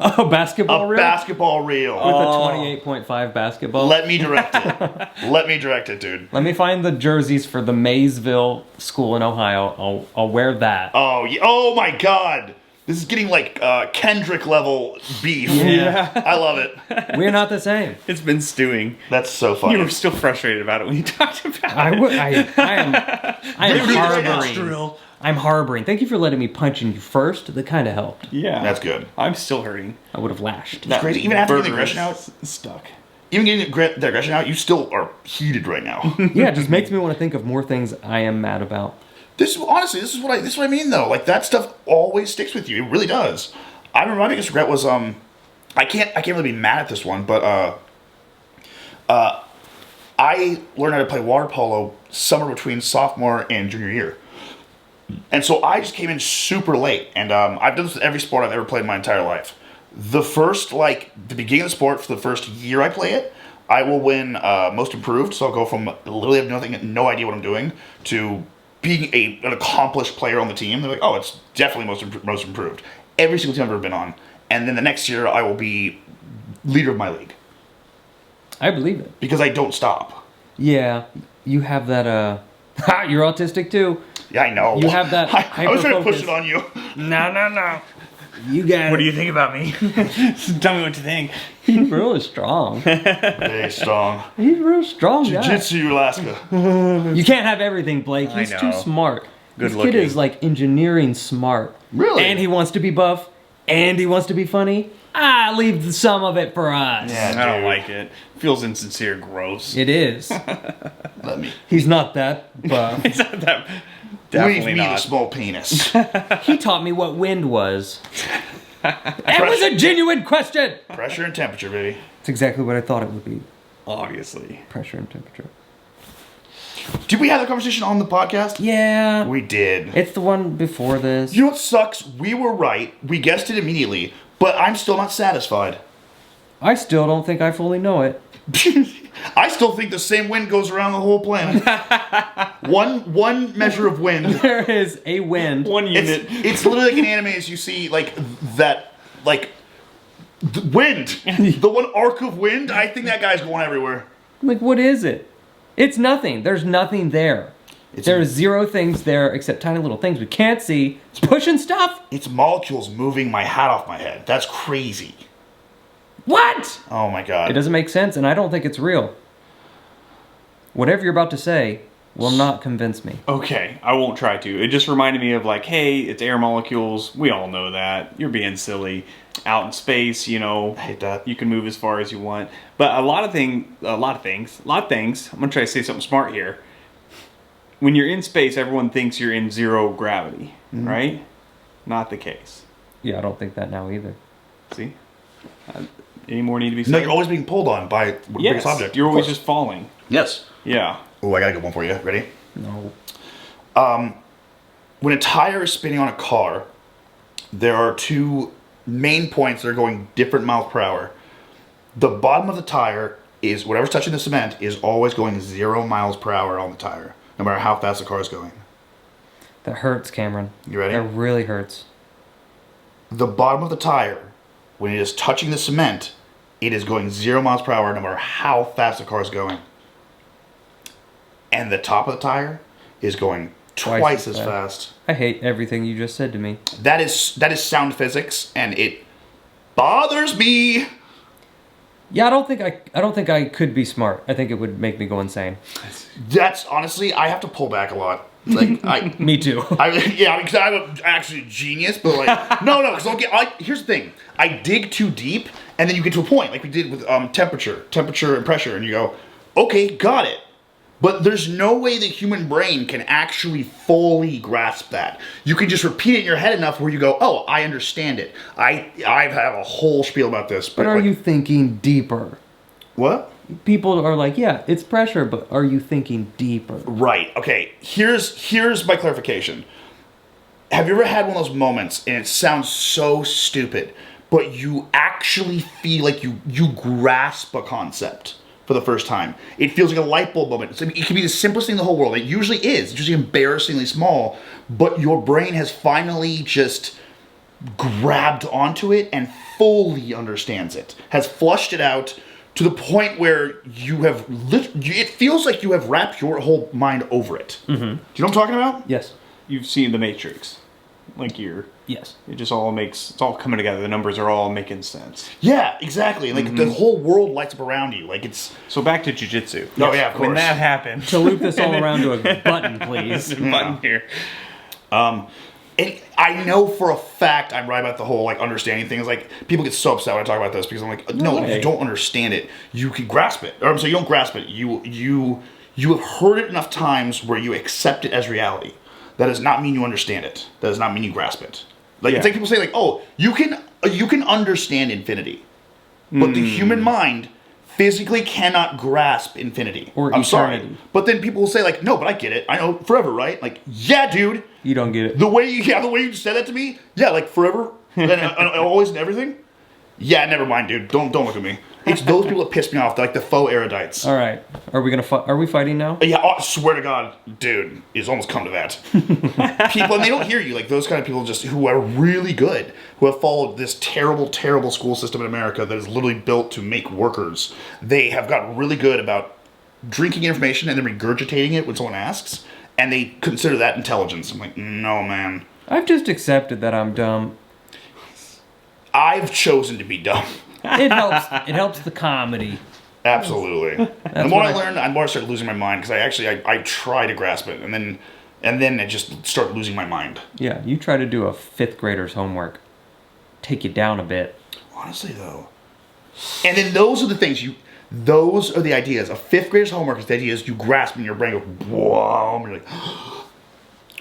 Speaker 1: A basketball
Speaker 2: A
Speaker 1: reel?
Speaker 2: basketball reel.
Speaker 1: With a 28.5 basketball.
Speaker 2: Let me direct it. Let me direct it, dude.
Speaker 1: Let me find the jerseys for the Maysville school in Ohio. I'll wear that.
Speaker 2: Oh, yeah. Oh my God. This is getting like Kendrick level beef.
Speaker 1: Yeah.
Speaker 2: I love it.
Speaker 1: We're not the same.
Speaker 3: It's been stewing.
Speaker 2: That's so funny.
Speaker 3: You were still frustrated about it when you talked about
Speaker 1: I am
Speaker 2: Really
Speaker 1: harboring. I'm harboring. Thank you for letting me punch in you first. That kind of helped.
Speaker 3: it. Yeah.
Speaker 2: That's good.
Speaker 3: I'm still hurting.
Speaker 1: I would have lashed.
Speaker 2: It's crazy. Even after getting the
Speaker 3: Burger
Speaker 2: aggression out,
Speaker 3: is stuck.
Speaker 2: even getting the aggression out, you still are heated right now.
Speaker 1: Yeah, it just makes me want to think of more things I am mad about.
Speaker 2: This is what I mean though. Like that stuff always sticks with you. It really does. I remember my biggest regret was I can't really be mad at this one, but I learned how to play water polo summer between sophomore and junior year. And so I just came in super late, and I've done this with every sport I've ever played in my entire life. The beginning of the sport for the first year I play it, I will win most improved. So I'll go from literally have no idea what I'm doing to being an accomplished player on the team. They're like, oh, it's definitely most improved. Every single team I've ever been on. And then the next year I will be leader of my league
Speaker 1: I believe it.
Speaker 2: because I don't stop.
Speaker 1: Yeah, you have that. You're autistic too.
Speaker 2: Yeah, I know.
Speaker 1: You have that
Speaker 2: I was trying to push
Speaker 1: hyper-focus.
Speaker 2: it on you.
Speaker 1: No. You got
Speaker 3: What do you think about me? Tell me what you think.
Speaker 1: He's really strong.
Speaker 2: Very strong.
Speaker 1: He's a real strong guy.
Speaker 2: Jiu-jitsu, Alaska.
Speaker 1: You can't have everything, Blake.
Speaker 3: I
Speaker 1: He's too
Speaker 3: know.
Speaker 1: smart.
Speaker 3: Good
Speaker 1: this
Speaker 3: looking.
Speaker 1: kid is like engineering smart.
Speaker 2: Really?
Speaker 1: And he wants to be buff. And he wants to be funny. Leave some of it for us.
Speaker 2: Yeah.
Speaker 3: I don't
Speaker 2: Dude.
Speaker 3: like it. Feels insincere, gross.
Speaker 1: It is.
Speaker 2: Let me.
Speaker 1: He's not that buff.
Speaker 3: It's not that.
Speaker 2: Leave
Speaker 3: Definitely
Speaker 2: me the
Speaker 3: not.
Speaker 2: small penis.
Speaker 1: He taught me what wind was. That was a genuine question.
Speaker 2: Pressure and temperature, baby.
Speaker 1: It's exactly what I thought it would be.
Speaker 3: Obviously.
Speaker 1: Pressure and temperature.
Speaker 2: Did we have that conversation on the podcast?
Speaker 1: Yeah.
Speaker 2: We did.
Speaker 1: It's the one before this.
Speaker 2: You know what sucks? We were right. We guessed it immediately, but I'm still not satisfied.
Speaker 1: I still don't think I fully know it.
Speaker 2: I still think the same wind goes around the whole planet. one measure of wind.
Speaker 1: There is a wind.
Speaker 3: One unit.
Speaker 2: It's literally like in animes you see like that the wind. The one arc of wind. I think that guy's going everywhere.
Speaker 1: Like, what is it? It's nothing. There's nothing there. There's zero things there except tiny little things we can't see. It's pushing stuff.
Speaker 2: It's molecules moving my hat off my head. That's crazy.
Speaker 1: What?
Speaker 2: Oh my god.
Speaker 1: It doesn't make sense, and I don't think it's real. Whatever you're about to say will not convince me.
Speaker 3: Okay, I won't try to. It just reminded me of like, hey, it's air molecules. We all know that. You're being silly. Out in space, you know,
Speaker 2: I hate that.
Speaker 3: You can move as far as you want. But a lot of things, I'm gonna try to say something smart here. When you're in space, everyone thinks you're in zero gravity, right? Not the case.
Speaker 1: Yeah, I don't think that now either.
Speaker 3: See? Any more need to be said?
Speaker 2: No, you're always being pulled on by the biggest object.
Speaker 3: You're always just falling.
Speaker 2: Yes.
Speaker 3: Yeah.
Speaker 2: Oh, I got a good one for you. Ready?
Speaker 1: No.
Speaker 2: When a tire is spinning on a car, there are two main points that are going different miles per hour. The bottom of the tire is, whatever's touching the cement, is always going 0 miles per hour on the tire, no matter how fast the car is going.
Speaker 1: That hurts, Cameron.
Speaker 2: You ready?
Speaker 1: That really hurts.
Speaker 2: The bottom of the tire, when it is touching the cement, it is going 0 miles per hour no matter how fast the car is going. And the top of the tire is going twice as fast.
Speaker 1: I hate everything you just said to me.
Speaker 2: That is sound physics, and it bothers me.
Speaker 1: Yeah, I don't think I could be smart. I think it would make me go insane.
Speaker 2: That's honestly, I have to pull back a lot. Like
Speaker 1: Me too.
Speaker 2: Because I'm actually a genius, but like no, because here's the thing: I dig too deep, and then you get to a point, like we did with temperature and pressure, and you go, okay, got it. But there's no way the human brain can actually fully grasp that. You can just repeat it in your head enough where you go, oh, I understand it. I have a whole spiel about this.
Speaker 1: But are you thinking deeper?
Speaker 2: What?
Speaker 1: People are like, yeah, it's pressure, but are you thinking deeper?
Speaker 2: Right. Okay. Here's my clarification. Have you ever had one of those moments, and it sounds so stupid, but you actually feel like you grasp a concept for the first time? It feels like a light bulb moment. It can be the simplest thing in the whole world. It usually is. It's usually embarrassingly small, but your brain has finally just grabbed onto it and fully understands it. Has flushed it out to the point where you have it feels like you have wrapped your whole mind over it. Mm-hmm. Do you know what I'm talking about?
Speaker 1: Yes.
Speaker 3: You've seen The Matrix. Like
Speaker 1: Yes.
Speaker 3: it's all coming together. The numbers are all making sense.
Speaker 2: Yeah, exactly. Like the whole world lights up around you. Like it's
Speaker 3: So back to jiu-jitsu.
Speaker 2: Oh, yeah, of course.
Speaker 3: When that happened.
Speaker 1: To loop this all around to a button, please.
Speaker 3: Button here.
Speaker 2: and I know for a fact I'm right about the whole like understanding thing. Is like people get so upset when I talk about this because I'm like, no,
Speaker 1: way.
Speaker 2: you don't understand it. You can grasp it. Or I'm sorry, you don't grasp it. You have heard it enough times where you accept it as reality. That does not mean you understand it. That does not mean you grasp it. Like it's like people say like, oh, you can understand infinity, but the human mind physically cannot grasp infinity.
Speaker 1: Or
Speaker 2: I'm
Speaker 1: eternity.
Speaker 2: sorry, but then people will say like, no, but I get it. I know forever, right? Like, yeah, dude.
Speaker 1: You don't get it.
Speaker 2: The way you said that to me, yeah, like forever, and always and everything. Yeah, never mind, dude. Don't look at me. It's those people that piss me off, like the faux erudites.
Speaker 1: All right. Are we fighting now?
Speaker 2: Yeah, I swear to God, dude, it's almost come to that. People, and they don't hear you, like those kind of people just who are really good, who have followed this terrible, terrible school system in America that is literally built to make workers. They have gotten really good about drinking information and then regurgitating it when someone asks, and they consider that intelligence. I'm like, no, man.
Speaker 1: I've just accepted that I'm dumb.
Speaker 2: I've chosen to be dumb.
Speaker 1: It helps. It helps the comedy.
Speaker 2: Absolutely. The more I learn, the more I start losing my mind because I try to grasp it, and then I just start losing my mind.
Speaker 1: Yeah, you try to do a 5th grader's homework. Take you down a bit.
Speaker 2: Honestly, though. And then those are the things those are the ideas. A 5th grader's homework is the ideas you grasp in your brain. Go, whoa. And you're like,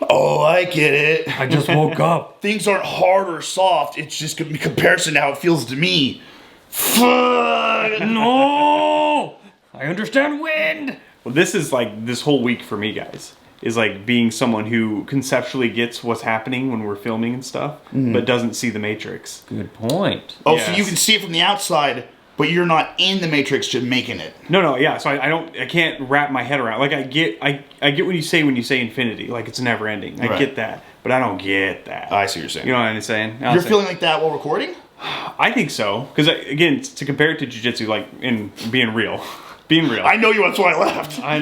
Speaker 2: oh, I get it.
Speaker 1: I just woke up.
Speaker 2: Things aren't hard or soft. It's just in comparison to how it feels to me. Fuck.
Speaker 1: No! I understand wind!
Speaker 3: Well, this is like this whole week for me, guys. Is like being someone who conceptually gets what's happening when we're filming and stuff, but doesn't see the matrix.
Speaker 1: Good point.
Speaker 2: Oh,
Speaker 3: Yes.
Speaker 2: so you can see it from the outside, but you're not in the matrix just making it.
Speaker 3: No, yeah. So I can't wrap my head around. Like I get what you say when you say infinity, like it's never ending. I
Speaker 2: Right.
Speaker 3: get that, but I don't get that.
Speaker 2: I see what you're saying.
Speaker 3: You know what I'm saying?
Speaker 2: You're feeling like that while recording?
Speaker 3: I think so, because again, to compare it to jiu-jitsu, like in being real.
Speaker 2: I know you. That's why I laughed.
Speaker 3: I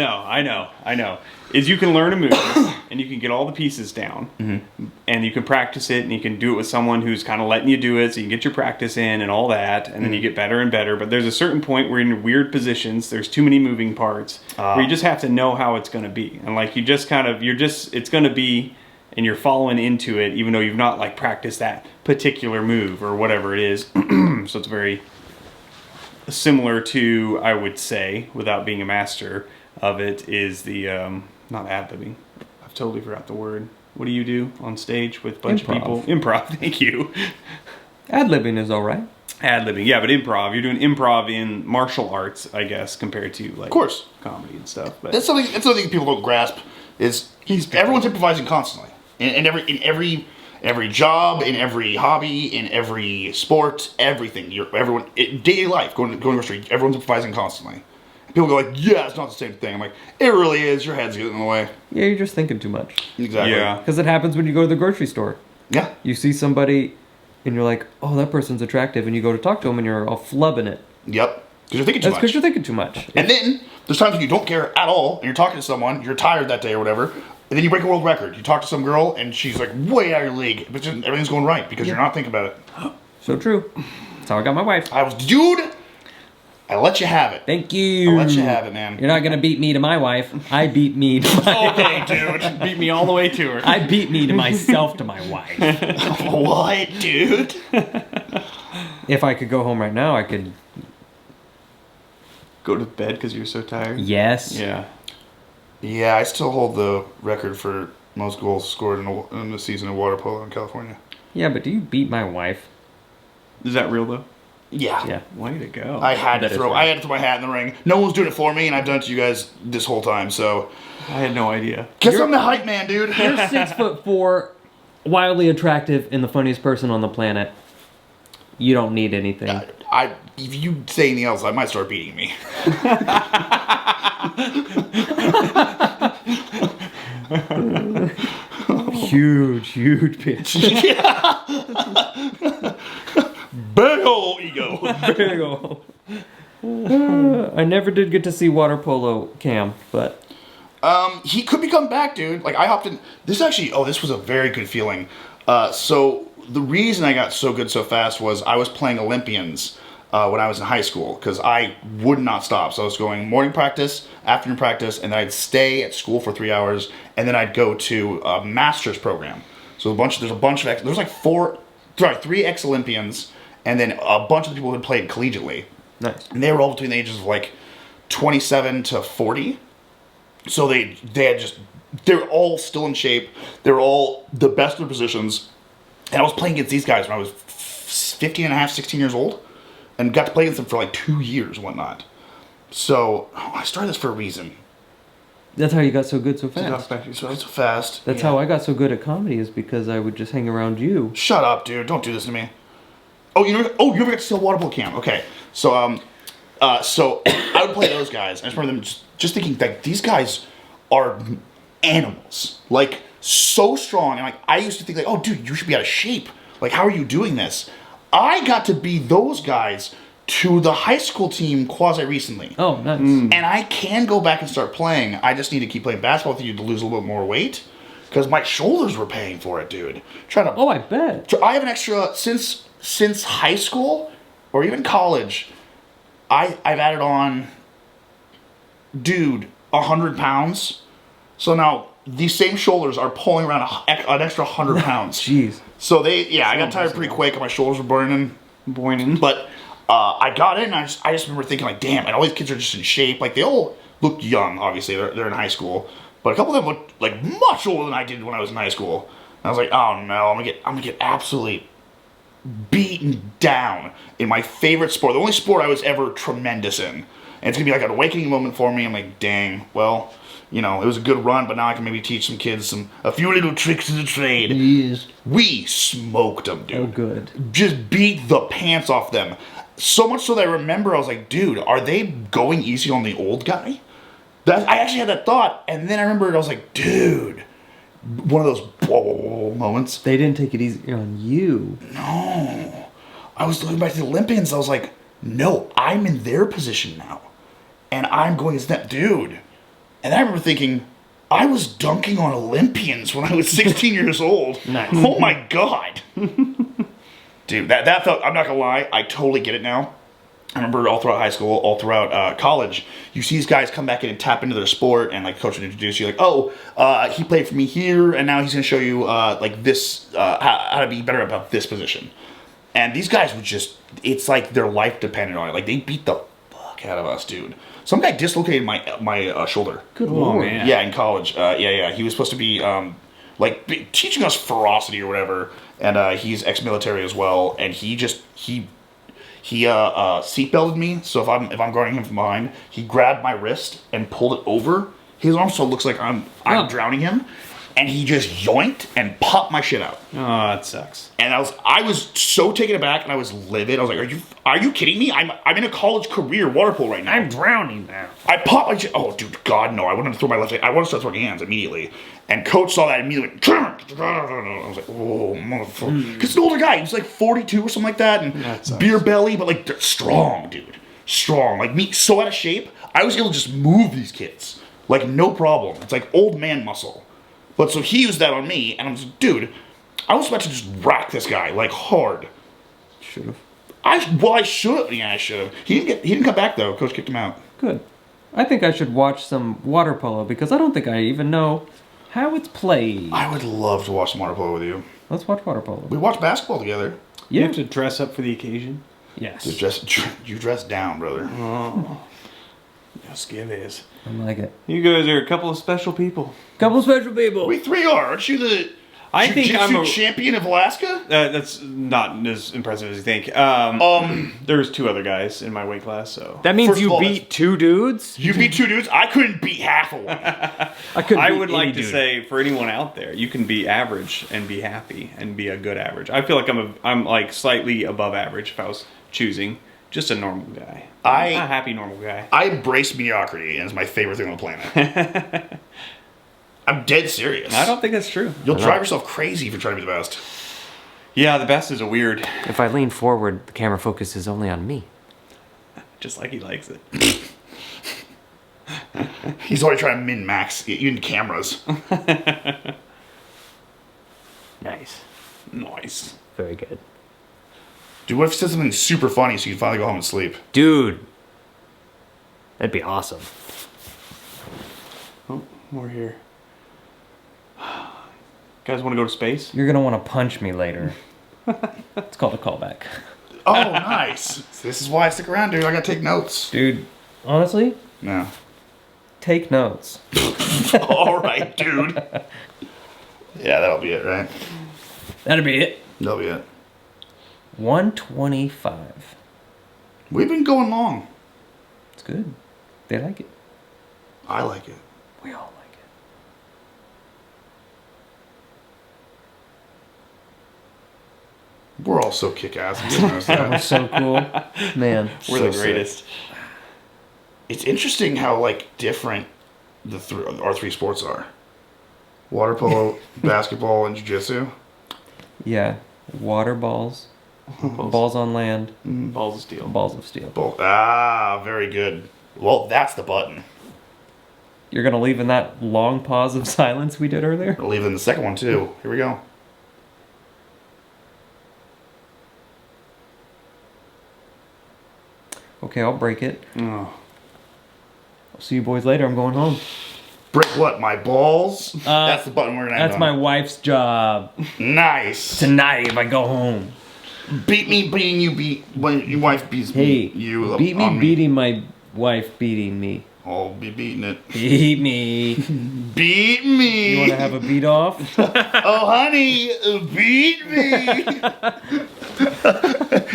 Speaker 3: know. Is you can learn a move and you can get all the pieces down, and you can practice it, and you can do it with someone who's kind of letting you do it, so you can get your practice in and all that, and then you get better and better. But there's a certain point where you're in weird positions. There's too many moving parts where you just have to know how it's going to be, and like it's going to be, and you're following into it, even though you've not like practiced that particular move or whatever it is. So it's very similar to, I would say, without being a master of it, is the not ad-libbing. I've totally forgot the word. What do you do on stage with a bunch of people? Improv. Thank you.
Speaker 1: Ad-libbing is all right.
Speaker 3: Ad-libbing, yeah, but improv. You're doing improv in martial arts, I guess, compared to like
Speaker 2: Of course.
Speaker 3: comedy and stuff. But
Speaker 2: That's something people don't grasp. Is everyone's improvising constantly in every job, in every hobby, in every sport, everything. Daily life, going to the grocery, everyone's improvising constantly. People go like, "Yeah, it's not the same thing." I'm like, "It really is. Your head's getting in the way."
Speaker 1: Yeah, you're just thinking too much.
Speaker 2: Exactly.
Speaker 3: yeah,
Speaker 1: Because it happens when you go to the grocery store.
Speaker 2: Yeah.
Speaker 1: You see somebody, and you're like, "Oh, that person's attractive," and you go to talk to them, and you're all flubbing it.
Speaker 2: Yep. Because you're thinking too
Speaker 1: That's
Speaker 2: much.
Speaker 1: because you're thinking too much.
Speaker 2: And then there's times when you don't care at all, and you're talking to someone, you're tired that day or whatever, and then you break a world record. You talk to some girl, and she's like way out of your league, but just, everything's going right because you're not thinking about it.
Speaker 1: So true. That's how I got my wife.
Speaker 2: Dude, I let you have it.
Speaker 1: Thank you.
Speaker 2: I let you have it, man.
Speaker 1: You're not gonna beat me to my wife. I beat me to my
Speaker 2: Okay, dude.
Speaker 3: beat me all the way to her.
Speaker 1: I beat me to myself to my wife.
Speaker 2: What, dude?
Speaker 1: If I could go home right now, I could.
Speaker 3: Go to bed because you're so tired.
Speaker 1: Yes.
Speaker 3: Yeah.
Speaker 2: Yeah, I still hold the record for most goals scored in the season of water polo in California.
Speaker 1: Yeah, but do you beat my wife?
Speaker 3: Is that real though?
Speaker 2: Yeah.
Speaker 1: Yeah.
Speaker 3: Way to go.
Speaker 2: I had to
Speaker 1: That is
Speaker 2: throw.
Speaker 1: right.
Speaker 2: I had to throw my hat in the ring. No one's doing it for me, and I've done it to you guys this whole time. So,
Speaker 3: I had no idea.
Speaker 2: guess I'm the hype man, dude.
Speaker 1: You're 6'4", wildly attractive, and the funniest person on the planet. You don't need anything.
Speaker 2: If you say anything else, I might start beating me.
Speaker 1: Huge bitch.
Speaker 2: Big ol' ego.
Speaker 1: Big ol'. I never did get to see water polo, Cam, but
Speaker 2: He could be coming back, dude. Like, I hopped in. This was a very good feeling. So, the reason I got so good so fast was I was playing Olympians when I was in high school because I would not stop. So, I was going morning practice, afternoon practice, and then I'd stay at school for 3 hours, and then I'd go to a master's program. So, there's like 3 ex-Olympians, and then a bunch of the people who had played collegiately.
Speaker 1: nice.
Speaker 2: And they were all between the ages of like 27 to 40. So they're all still in shape. They're all the best of their positions. And I was playing against these guys when I was 15 and a half, 16 years old. And got to play against them for like 2 years and whatnot. So I started this for a reason.
Speaker 1: That's how you got so good so fast.
Speaker 2: So fast.
Speaker 1: That's how I got so good at comedy is because I would just hang around you.
Speaker 2: Shut up, dude. Don't do this to me. You never got to see a water polo camp. Okay. So I would play those guys. I just remember them just thinking like these guys are animals, like so strong. And like I used to think like, oh, dude, you should be out of shape. Like, how are you doing this? I got to be those guys to the high school team quasi recently.
Speaker 1: Oh, nice.
Speaker 2: And I can go back and start playing. I just need to keep playing basketball with you to lose a little bit more weight because my shoulders were paying for it, dude.
Speaker 1: Oh, I bet.
Speaker 2: I have an extra since high school or even college. I've added on, dude, 100 pounds. So now these same shoulders are pulling around an extra 100 pounds.
Speaker 1: Jeez.
Speaker 2: So I got tired pretty quick and my shoulders were burning. But I got in and I just remember thinking like, damn, and all these kids are just in shape. Like they all looked young, obviously. They're in high school. But a couple of them looked like much older than I did when I was in high school. And I was like, oh no, I'm gonna get absolutely beaten down in my favorite sport. The only sport I was ever tremendous in. And it's going to be like an awakening moment for me. I'm like, dang, well, you know, it was a good run, but now I can maybe teach some kids a few little tricks of the trade.
Speaker 1: Yes.
Speaker 2: We smoked them, dude.
Speaker 1: Oh, good.
Speaker 2: Just beat the pants off them. So much so that I remember I was like, dude, are they going easy on the old guy? I actually had that thought, and then I remembered I was like, dude, one of those whoa moments.
Speaker 1: They didn't take it easy on you.
Speaker 2: No. I was looking back to the Olympians, I was like, no, I'm in their position now. And I'm going as that dude. And I remember thinking, I was dunking on Olympians when I was 16 years old.
Speaker 1: Nice.
Speaker 2: Oh my God. Dude, that felt, I'm not gonna lie, I totally get it now. I remember all throughout high school, all throughout college, you see these guys come back in and tap into their sport, and like coach would introduce you, like, oh, he played for me here, and now he's gonna show you like this, how to be better about this position. And these guys would just, it's like their life depended on it. Like they beat the fuck out of us, dude. Some guy dislocated my shoulder.
Speaker 1: Good lord.
Speaker 3: Man.
Speaker 2: Yeah, in college. Yeah. He was supposed to be teaching us ferocity or whatever, and he's ex-military as well. And he seatbelted me. So if I'm guarding him from behind, he grabbed my wrist and pulled it over his arm, so it looks like I'm drowning him. And he just yoinked and popped my shit out.
Speaker 3: Oh, that sucks.
Speaker 2: And I was so taken aback, and I was livid. I was like, "Are you kidding me? I'm in a college career water polo right now.
Speaker 1: I'm drowning now.
Speaker 2: I popped my shit. Oh, dude, God, no! I wanted to throw my left hand. I wanted to start throwing hands immediately. And coach saw that immediately. I was like, "Oh, motherfucker!" Because it's an older guy. He was like 42 or something like that, and beer belly, but like strong, dude, strong. Like me, so out of shape. I was able to just move these kids like no problem. It's like old man muscle. But so he used that on me, and I'm just, dude, I was about to just rack this guy, like, hard.
Speaker 1: Should have.
Speaker 2: I should have. Yeah, I should have. He didn't come back, though. Coach kicked him out.
Speaker 1: Good. I think I should watch some water polo, because I don't think I even know how it's played.
Speaker 2: I would love to watch some water polo with you.
Speaker 1: Let's watch water polo.
Speaker 2: We watched basketball together.
Speaker 3: You have to dress up for the occasion?
Speaker 1: Yes.
Speaker 2: You dress down, brother.
Speaker 3: Oh. Yes, give is.
Speaker 1: I like it.
Speaker 3: You guys are a couple of special people.
Speaker 1: Couple special people.
Speaker 2: We three are. Aren't you the
Speaker 3: I think I'm
Speaker 2: jiu-jitsu
Speaker 3: a
Speaker 2: champion of Alaska?
Speaker 3: That's not as impressive as you think. There's two other guys in my weight class, so
Speaker 1: That means
Speaker 2: First of
Speaker 1: you
Speaker 2: all,
Speaker 1: beat two dudes?
Speaker 2: You beat two dudes? I couldn't beat half of one.
Speaker 3: I would like to say for anyone out there, you can be average and be happy and be a good average. I feel like I'm like slightly above average if I was choosing just a normal guy. A happy normal guy.
Speaker 2: I embrace mediocrity, and it's my favorite thing on the planet. I'm dead serious.
Speaker 3: I don't think that's true.
Speaker 2: You'll drive yourself crazy if you're trying to be the best.
Speaker 3: Yeah, the best is a weird.
Speaker 4: If I lean forward, the camera focuses only on me.
Speaker 3: Just like he likes it.
Speaker 2: He's already trying to min-max even cameras.
Speaker 4: Nice.
Speaker 3: Nice.
Speaker 4: Very good.
Speaker 2: Dude, what if he said something super funny so you can finally go home and sleep?
Speaker 4: Dude. That'd be awesome.
Speaker 3: Oh, we're here. Guys want to go to space?
Speaker 1: You're going to want to punch me later. It's called a callback.
Speaker 2: Oh, nice. This is why I stick around, dude. I gotta take notes.
Speaker 1: Dude, honestly,
Speaker 2: No.
Speaker 1: take notes.
Speaker 2: All right, dude. Yeah, that'll be it, right?
Speaker 1: That'll be it.
Speaker 2: That'll be it.
Speaker 1: 125.
Speaker 2: We've been going long.
Speaker 1: It's good. They like it.
Speaker 2: I like it.
Speaker 1: We all like it.
Speaker 2: We're all so kick-ass.
Speaker 1: That was so cool. Man.
Speaker 3: We're
Speaker 2: So
Speaker 3: the greatest.
Speaker 2: It's interesting how, like, different our three sports are. Water polo, basketball, and jiu-jitsu.
Speaker 1: Yeah. Water balls. Balls on land.
Speaker 3: Balls of steel.
Speaker 1: Balls of steel.
Speaker 2: Very good. Well, that's the button.
Speaker 1: You're going to leave in that long pause of silence we did earlier?
Speaker 2: I'll leave it in the second one, too. Here we go.
Speaker 1: Okay, I'll break it.
Speaker 3: Oh.
Speaker 1: I'll see you boys later. I'm going home.
Speaker 2: Break what? My balls? That's the button we're gonna end
Speaker 1: That's my
Speaker 2: on.
Speaker 1: wife's job.
Speaker 2: Nice.
Speaker 1: Tonight, if I go home.
Speaker 2: Beat me beating you when your wife beats
Speaker 1: Hey,
Speaker 2: you.
Speaker 1: beat me
Speaker 2: on
Speaker 1: beating my wife beating me.
Speaker 2: I'll be beating it.
Speaker 1: Beat me.
Speaker 2: Beat me.
Speaker 1: You want to have a beat off?
Speaker 2: Oh, honey, beat me.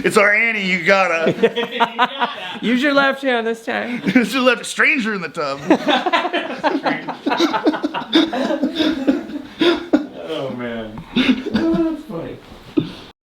Speaker 2: It's our Annie, you gotta.
Speaker 4: Use your left hand this time.
Speaker 2: She left a stranger in the tub.